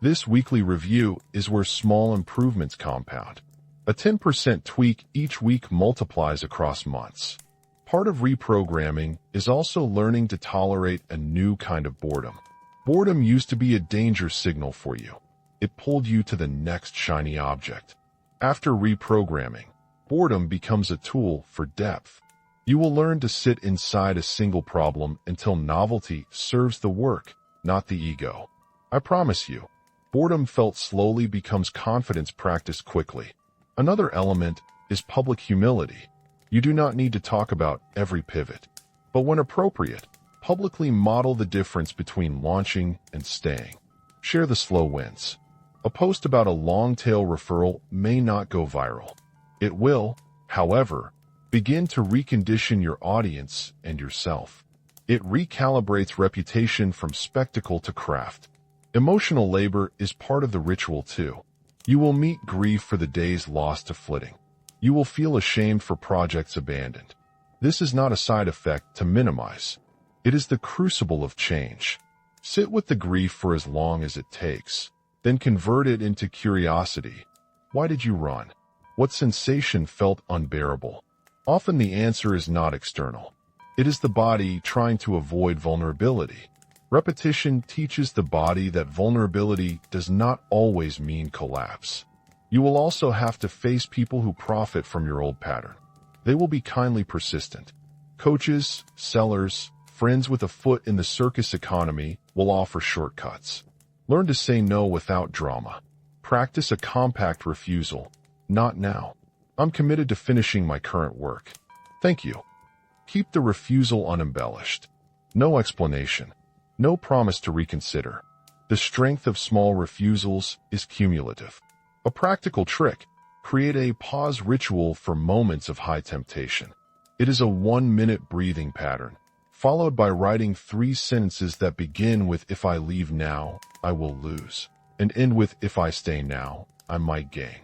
This weekly review is where small improvements compound. A 10% tweak each week multiplies across months. Part of reprogramming is also learning to tolerate a new kind of boredom. Boredom used to be a danger signal for you. It pulled you to the next shiny object. After reprogramming, boredom becomes a tool for depth. You will learn to sit inside a single problem until novelty serves the work, not the ego. I promise you, boredom felt slowly becomes confidence practiced quickly. Another element is public humility. You do not need to talk about every pivot, but when appropriate, publicly model the difference between launching and staying. Share the slow wins. A post about a long-tail referral may not go viral. It will, however, begin to recondition your audience and yourself. It recalibrates reputation from spectacle to craft. Emotional labor is part of the ritual too. You will meet grief for the days lost to flitting. You will feel ashamed for projects abandoned. This is not a side effect to minimize. It is the crucible of change. Sit with the grief for as long as it takes, then convert it into curiosity. Why did you run? What sensation felt unbearable? Often the answer is not external. It is the body trying to avoid vulnerability. Repetition teaches the body that vulnerability does not always mean collapse. You will also have to face people who profit from your old pattern. They will be kindly persistent. Coaches, sellers, friends with a foot in the circus economy will offer shortcuts. Learn to say no without drama. Practice a compact refusal. Not now. I'm committed to finishing my current work. Thank you. Keep the refusal unembellished. No explanation. No promise to reconsider. The strength of small refusals is cumulative. A practical trick: create a pause ritual for moments of high temptation. It is a 1-minute breathing pattern, followed by writing 3 sentences that begin with "If I leave now, I will lose," and end with "If I stay now, I might gain."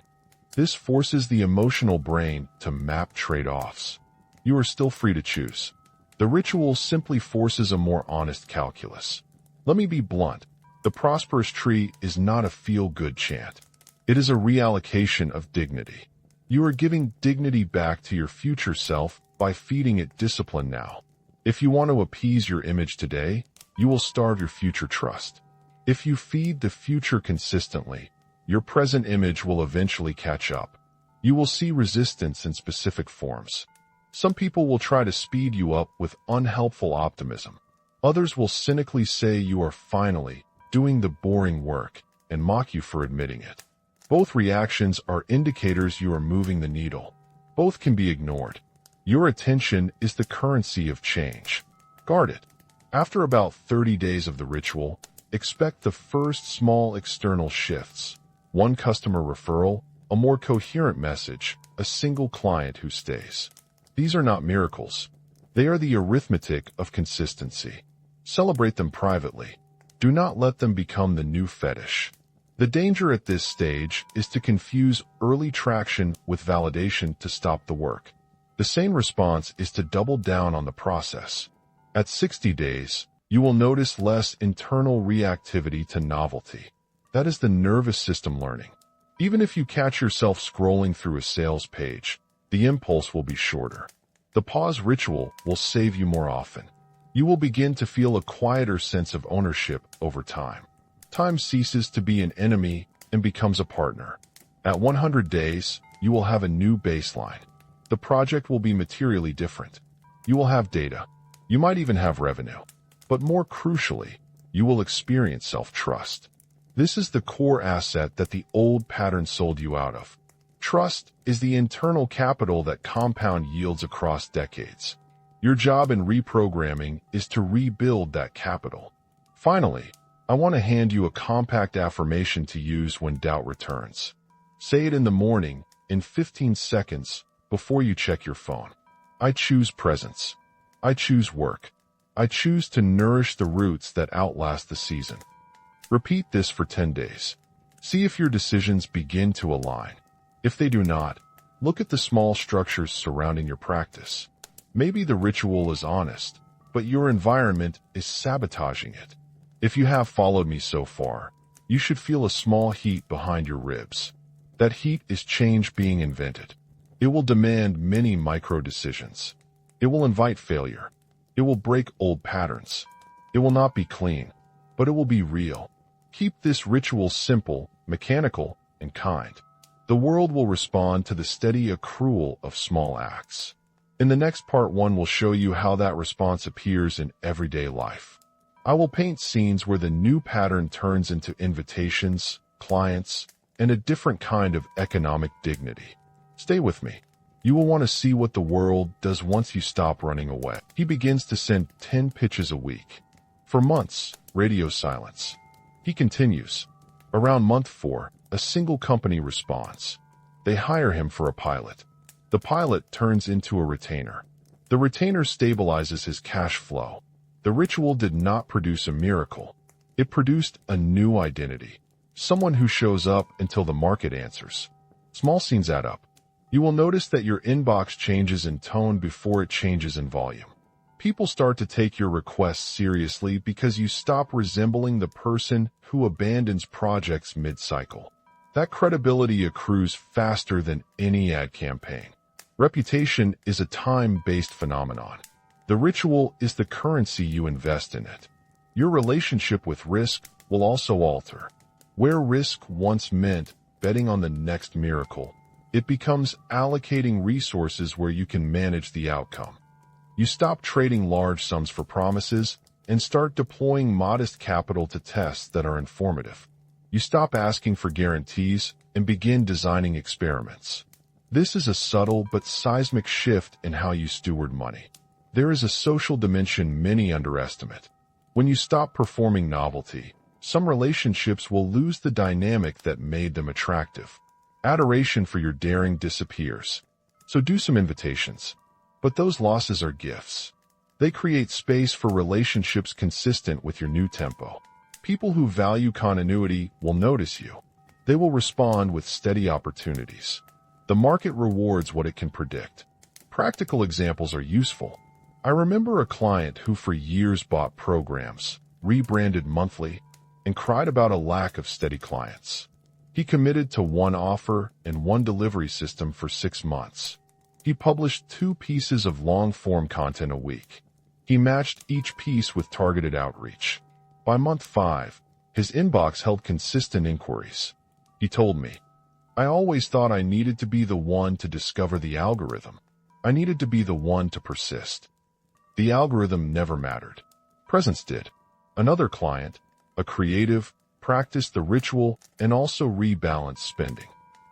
This forces the emotional brain to map trade-offs. You are still free to choose. The ritual simply forces a more honest calculus. Let me be blunt. The prosperous tree is not a feel-good chant. It is a reallocation of dignity. You are giving dignity back to your future self by feeding it discipline now. If you want to appease your image today, you will starve your future trust. If you feed the future consistently, your present image will eventually catch up. You will see resistance in specific forms. Some people will try to speed you up with unhelpful optimism. Others will cynically say you are finally doing the boring work and mock you for admitting it. Both reactions are indicators you are moving the needle. Both can be ignored. Your attention is the currency of change. Guard it. After about 30 days of the ritual, expect the first small external shifts. 1 customer referral, a more coherent message, a single client who stays. These are not miracles. They are the arithmetic of consistency. Celebrate them privately. Do not let them become the new fetish. The danger at this stage is to confuse early traction with validation to stop the work. The sane response is to double down on the process. At 60 days, you will notice less internal reactivity to novelty. That is the nervous system learning. Even if you catch yourself scrolling through a sales page, the impulse will be shorter. The pause ritual will save you more often. You will begin to feel a quieter sense of ownership over time. Time ceases to be an enemy and becomes a partner. At 100 days, you will have a new baseline. The project will be materially different. You will have data. You might even have revenue. But more crucially, you will experience self-trust. This is the core asset that the old pattern sold you out of. Trust is the internal capital that compound yields across decades. Your job in reprogramming is to rebuild that capital. Finally, I want to hand you a compact affirmation to use when doubt returns. Say it in the morning, in 15 seconds, before you check your phone. I choose presence. I choose work. I choose to nourish the roots that outlast the season. Repeat this for 10 days. See if your decisions begin to align. If they do not, look at the small structures surrounding your practice. Maybe the ritual is honest, but your environment is sabotaging it. If you have followed me so far, you should feel a small heat behind your ribs. That heat is change being invented. It will demand many micro-decisions. It will invite failure. It will break old patterns. It will not be clean, but it will be real. Keep this ritual simple, mechanical, and kind. The world will respond to the steady accrual of small acts. In the next part, 1 will show you how that response appears in everyday life. I will paint scenes where the new pattern turns into invitations, clients, and a different kind of economic dignity. Stay with me. You will want to see what the world does once you stop running away. He begins to send 10 pitches a week. For months, radio silence. He continues. Around month 4, a single company responds. They hire him for a pilot. The pilot turns into a retainer. The retainer stabilizes his cash flow. The ritual did not produce a miracle. It produced a new identity. Someone who shows up until the market answers. Small scenes add up. You will notice that your inbox changes in tone before it changes in volume. People start to take your requests seriously because you stop resembling the person who abandons projects mid-cycle. That credibility accrues faster than any ad campaign. Reputation is a time-based phenomenon. The ritual is the currency you invest in it. Your relationship with risk will also alter. Where risk once meant betting on the next miracle, it becomes allocating resources where you can manage the outcome. You stop trading large sums for promises and start deploying modest capital to tests that are informative. You stop asking for guarantees and begin designing experiments. This is a subtle but seismic shift in how you steward money. There is a social dimension many underestimate. When you stop performing novelty, some relationships will lose the dynamic that made them attractive. Adoration for your daring disappears. So do some invitations. But those losses are gifts. They create space for relationships consistent with your new tempo. People who value continuity will notice you. They will respond with steady opportunities. The market rewards what it can predict. Practical examples are useful. I remember a client who for years bought programs, rebranded monthly, and cried about a lack of steady clients. He committed to one offer and one delivery system for 6 months. He published 2 pieces of long-form content a week. He matched each piece with targeted outreach. By month 5, his inbox held consistent inquiries. He told me, "I always thought I needed to be the one to discover the algorithm. I needed to be the one to persist. The algorithm never mattered. Presence did." Another client, a creative, practiced the ritual and also rebalanced spending.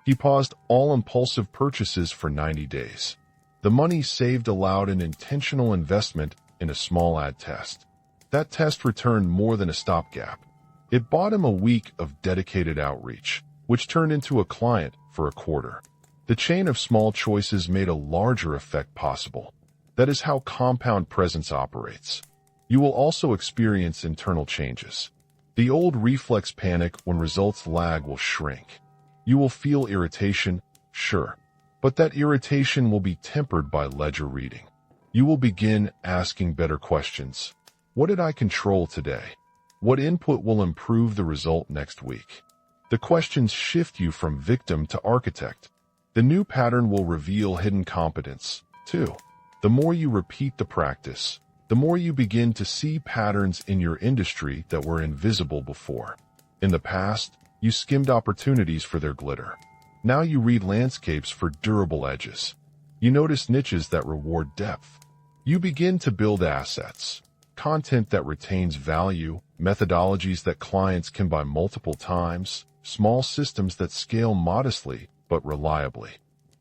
He paused all impulsive purchases for 90 days. The money saved allowed an intentional investment in a small ad test. That test returned more than a stopgap. It bought him a week of dedicated outreach, which turned into a client for a quarter. The chain of small choices made a larger effect possible. That is how compound presence operates. You will also experience internal changes. The old reflex panic when results lag will shrink. You will feel irritation, sure, but that irritation will be tempered by ledger reading. You will begin asking better questions. What did I control today? What input will improve the result next week? The questions shift you from victim to architect. The new pattern will reveal hidden competence, too. The more you repeat the practice, the more you begin to see patterns in your industry that were invisible before. In the past, you skimmed opportunities for their glitter. Now you read landscapes for durable edges. You notice niches that reward depth. You begin to build assets, content that retains value, methodologies that clients can buy multiple times, small systems that scale modestly but reliably.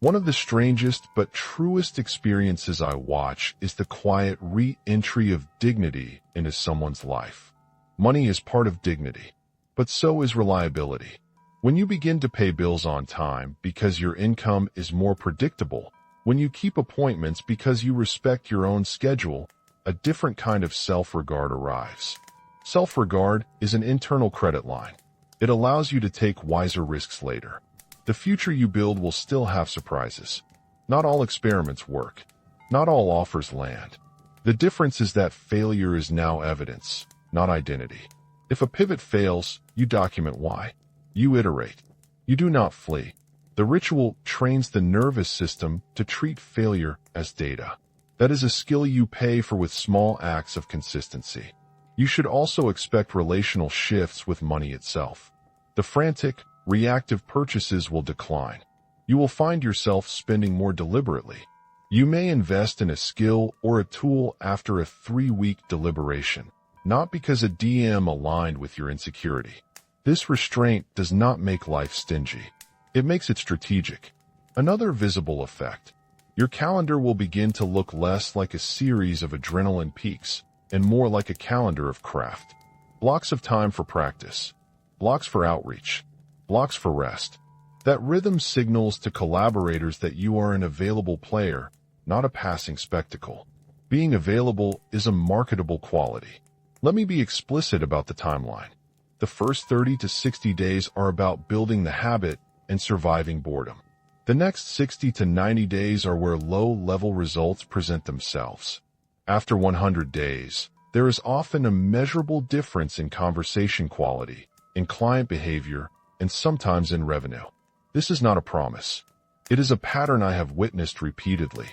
One of the strangest but truest experiences I watch is the quiet re-entry of dignity into someone's life. Money is part of dignity, but so is reliability. When you begin to pay bills on time because your income is more predictable, when you keep appointments because you respect your own schedule, a different kind of self-regard arrives. Self-regard is an internal credit line. It allows you to take wiser risks later. The future you build will still have surprises. Not all experiments work. Not all offers land. The difference is that failure is now evidence, not identity. If a pivot fails, you document why. You iterate. You do not flee. The ritual trains the nervous system to treat failure as data. That is a skill you pay for with small acts of consistency. You should also expect relational shifts with money itself. The frantic, reactive purchases will decline. You will find yourself spending more deliberately. You may invest in a skill or a tool after a 3-week deliberation, not because a DM aligned with your insecurity. This restraint does not make life stingy. It makes it strategic. Another visible effect. Your calendar will begin to look less like a series of adrenaline peaks and more like a calendar of craft. Blocks of time for practice. Blocks for outreach. Blocks for rest. That rhythm signals to collaborators that you are an available player, not a passing spectacle. Being available is a marketable quality. Let me be explicit about the timeline. The first 30 to 60 days are about building the habit and surviving boredom. The next 60 to 90 days are where low-level results present themselves. After 100 days, there is often a measurable difference in conversation quality, in client behavior, and sometimes in revenue. This is not a promise. It is a pattern I have witnessed repeatedly.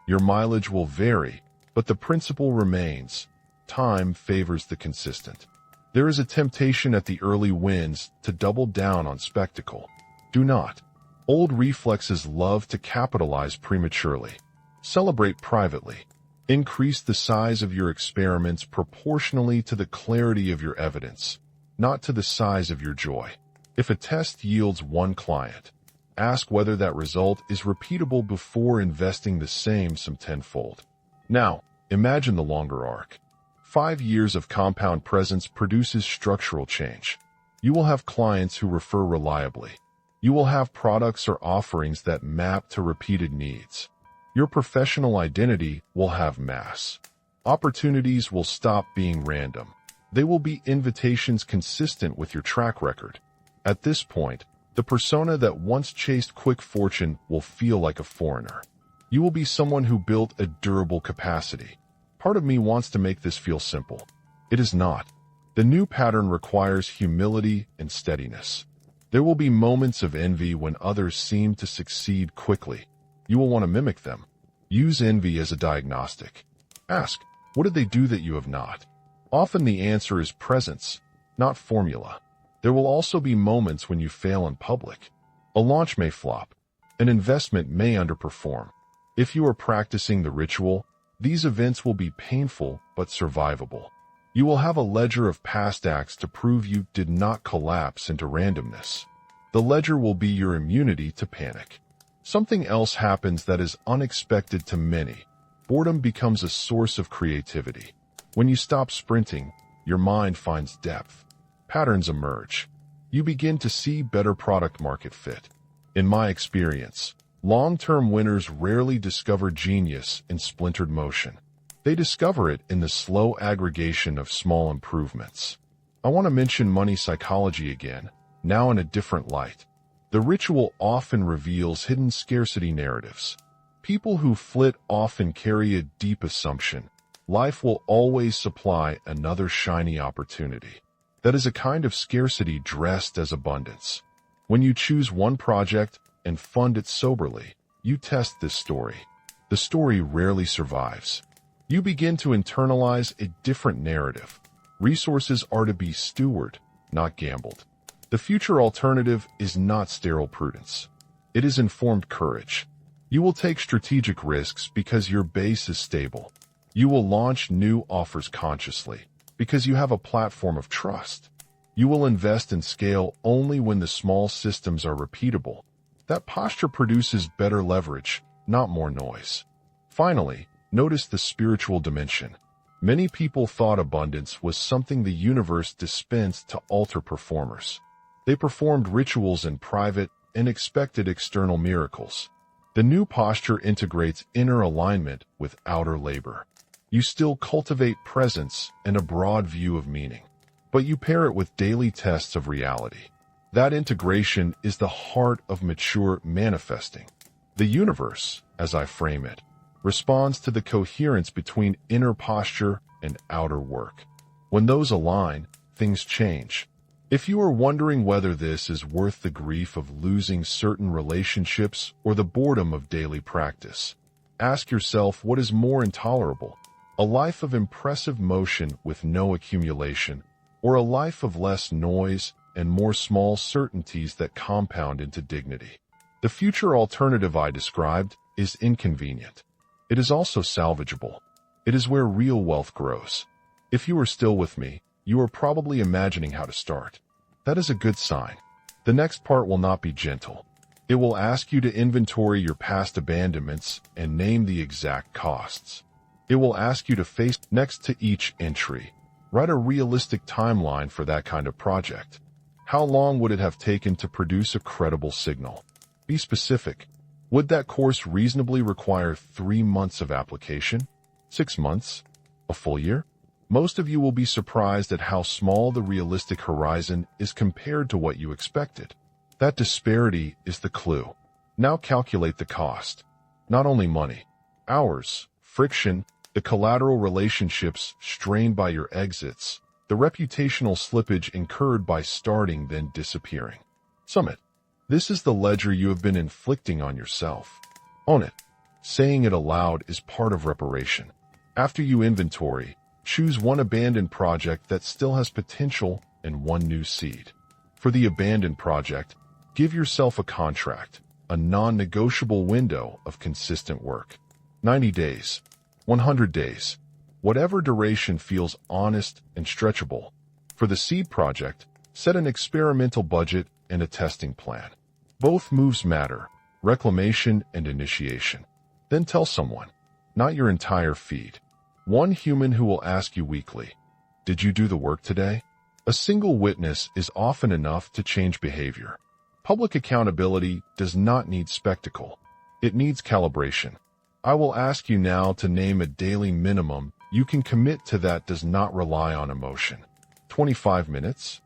Your mileage will vary, but the principle remains. Time favors the consistent. There is a temptation at the early wins to double down on spectacle. Do not. Old reflexes love to capitalize prematurely. Celebrate privately. Increase the size of your experiments proportionally to the clarity of your evidence, not to the size of your joy. If a test yields 1 client, ask whether that result is repeatable before investing the same some tenfold. Now, imagine the longer arc. 5 years of compound presence produces structural change. You will have clients who refer reliably. You will have products or offerings that map to repeated needs. Your professional identity will have mass. Opportunities will stop being random. They will be invitations consistent with your track record. At this point, the persona that once chased quick fortune will feel like a foreigner. You will be someone who built a durable capacity. Part of me wants to make this feel simple. It is not. The new pattern requires humility and steadiness. There will be moments of envy when others seem to succeed quickly. You will want to mimic them. Use envy as a diagnostic. Ask, what did they do that you have not? Often the answer is presence, not formula. There will also be moments when you fail in public. A launch may flop. An investment may underperform. If you are practicing the ritual, these events will be painful but survivable. You will have a ledger of past acts to prove you did not collapse into randomness. The ledger will be your immunity to panic. Something else happens that is unexpected to many. Boredom becomes a source of creativity. When you stop sprinting, your mind finds depth. Patterns emerge. You begin to see better product-market fit. In my experience, long-term winners rarely discover genius in splintered motion. They discover it in the slow aggregation of small improvements. I want to mention money psychology again, now in a different light. The ritual often reveals hidden scarcity narratives. People who flit often carry a deep assumption. Life will always supply another shiny opportunity. That is a kind of scarcity dressed as abundance. When you choose one project and fund it soberly, you test this story. The story rarely survives. You begin to internalize a different narrative. Resources are to be stewarded, not gambled. The future alternative is not sterile prudence. It is informed courage. You will take strategic risks because your base is stable. You will launch new offers consciously because you have a platform of trust. You will invest in scale only when the small systems are repeatable. That posture produces better leverage, not more noise. Finally, notice the spiritual dimension. Many people thought abundance was something the universe dispensed to alter performers. They performed rituals in private and expected external miracles. The new posture integrates inner alignment with outer labor. You still cultivate presence and a broad view of meaning, but you pair it with daily tests of reality. That integration is the heart of mature manifesting. The universe, as I frame it, responds to the coherence between inner posture and outer work. When those align, things change. If you are wondering whether this is worth the grief of losing certain relationships or the boredom of daily practice, ask yourself what is more intolerable: a life of impressive motion with no accumulation, or a life of less noise and more small certainties that compound into dignity. The future alternative I described is inconvenient. It is also salvageable. It is where real wealth grows. If you are still with me, you are probably imagining how to start. That is a good sign. The next part will not be gentle. It will ask you to inventory your past abandonments and name the exact costs. It will ask you to face next to each entry. Write a realistic timeline for that kind of project. How long would it have taken to produce a credible signal? Be specific. Would that course reasonably require 3 months of application? 6 months? A full year? Most of you will be surprised at how small the realistic horizon is compared to what you expected. That disparity is the clue. Now calculate the cost. Not only money, hours, friction, the collateral relationships strained by your exits, the reputational slippage incurred by starting then disappearing. Sum it. This is the ledger you have been inflicting on yourself. Own it. Saying it aloud is part of reparation. After you inventory, choose one abandoned project that still has potential and one new seed. For the abandoned project, give yourself a contract, a non-negotiable window of consistent work. 90 days, 100 days, whatever duration feels honest and stretchable. For the seed project, set an experimental budget and a testing plan. Both moves matter, reclamation and initiation. Then tell someone, not your entire feed. One human who will ask you weekly, did you do the work today? A single witness is often enough to change behavior. Public accountability does not need spectacle. It needs calibration. I will ask you now to name a daily minimum you can commit to that does not rely on emotion. 25 minutes?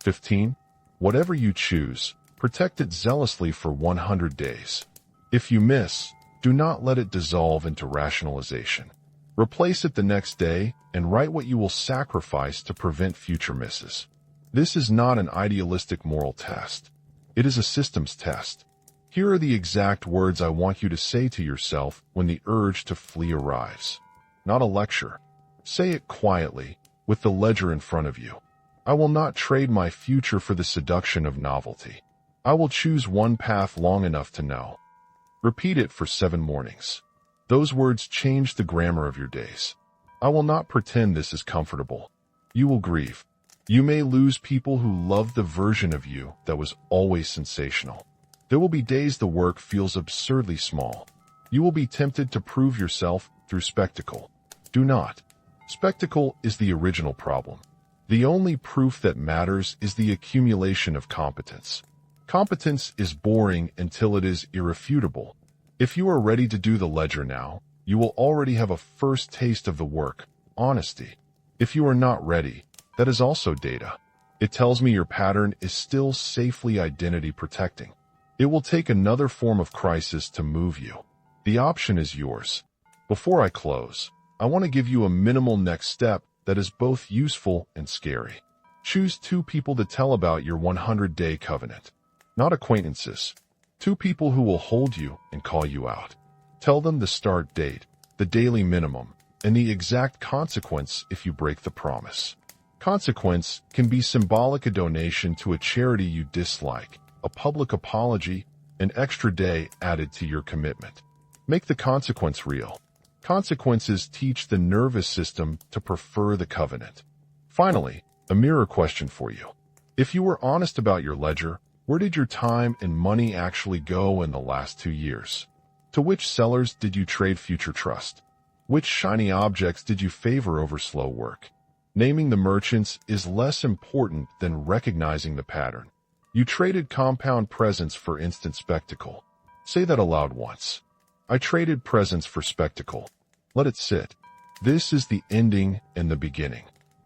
15? Whatever you choose, protect it zealously for 100 days. If you miss, do not let it dissolve into rationalization. Replace it the next day and write what you will sacrifice to prevent future misses. This is not an idealistic moral test. It is a systems test. Here are the exact words I want you to say to yourself when the urge to flee arrives. Not a lecture. Say it quietly, with the ledger in front of you. I will not trade my future for the seduction of novelty. I will choose one path long enough to know. Repeat it for 7 mornings. Those words change the grammar of your days. I will not pretend this is comfortable. You will grieve. You may lose people who love the version of you that was always sensational. There will be days the work feels absurdly small. You will be tempted to prove yourself through spectacle. Do not. Spectacle is the original problem. The only proof that matters is the accumulation of competence. Competence is boring until it is irrefutable. If you are ready to do the ledger now, you will already have a first taste of the work, honesty. If you are not ready, that is also data. It tells me your pattern is still safely identity protecting. It will take another form of crisis to move you. The option is yours. Before I close, I want to give you a minimal next step that is both useful and scary. Choose 2 people to tell about your 100-day covenant. Not acquaintances. 2 people who will hold you and call you out. Tell them the start date, the daily minimum, and the exact consequence if you break the promise. Consequence can be symbolic: a donation to a charity you dislike, a public apology, an extra day added to your commitment. Make the consequence real. Consequences teach the nervous system to prefer the covenant. Finally, a mirror question for you. If you were honest about your ledger, where did your time and money actually go in the last 2 years? To which sellers did you trade future trust? Which shiny objects did you favor over slow work? Naming the merchants is less important than recognizing the pattern. You traded compound presence for instant spectacle. Say that aloud once. I traded presence for spectacle. Let it sit. This is the ending and the beginning.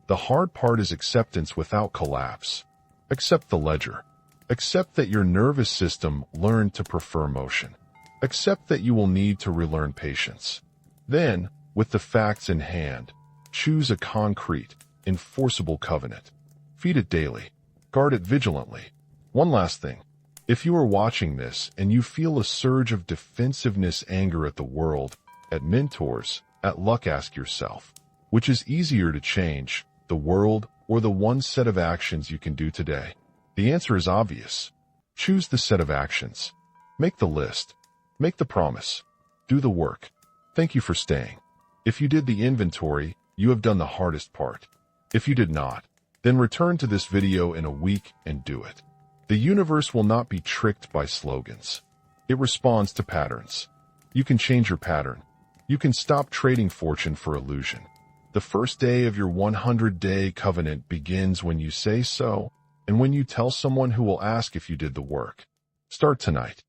The hard part is acceptance without collapse. Accept the ledger. Accept that your nervous system learned to prefer motion. Accept that you will need to relearn patience. Then, with the facts in hand, choose a concrete, enforceable covenant. Feed it daily. Guard it vigilantly. One last thing. If you are watching this and you feel a surge of defensiveness, anger at the world, at mentors, at luck, ask yourself, which is easier to change, the world or the one set of actions you can do today? The answer is obvious. Choose the set of actions. Make the list. Make the promise. Do the work. Thank you for staying. If you did the inventory, you have done the hardest part. If you did not, then return to this video in a week and do it. The universe will not be tricked by slogans. It responds to patterns. You can change your pattern. You can stop trading fortune for illusion. The first day of your 100-day covenant begins when you say so, and when you tell someone who will ask if you did the work. Start tonight.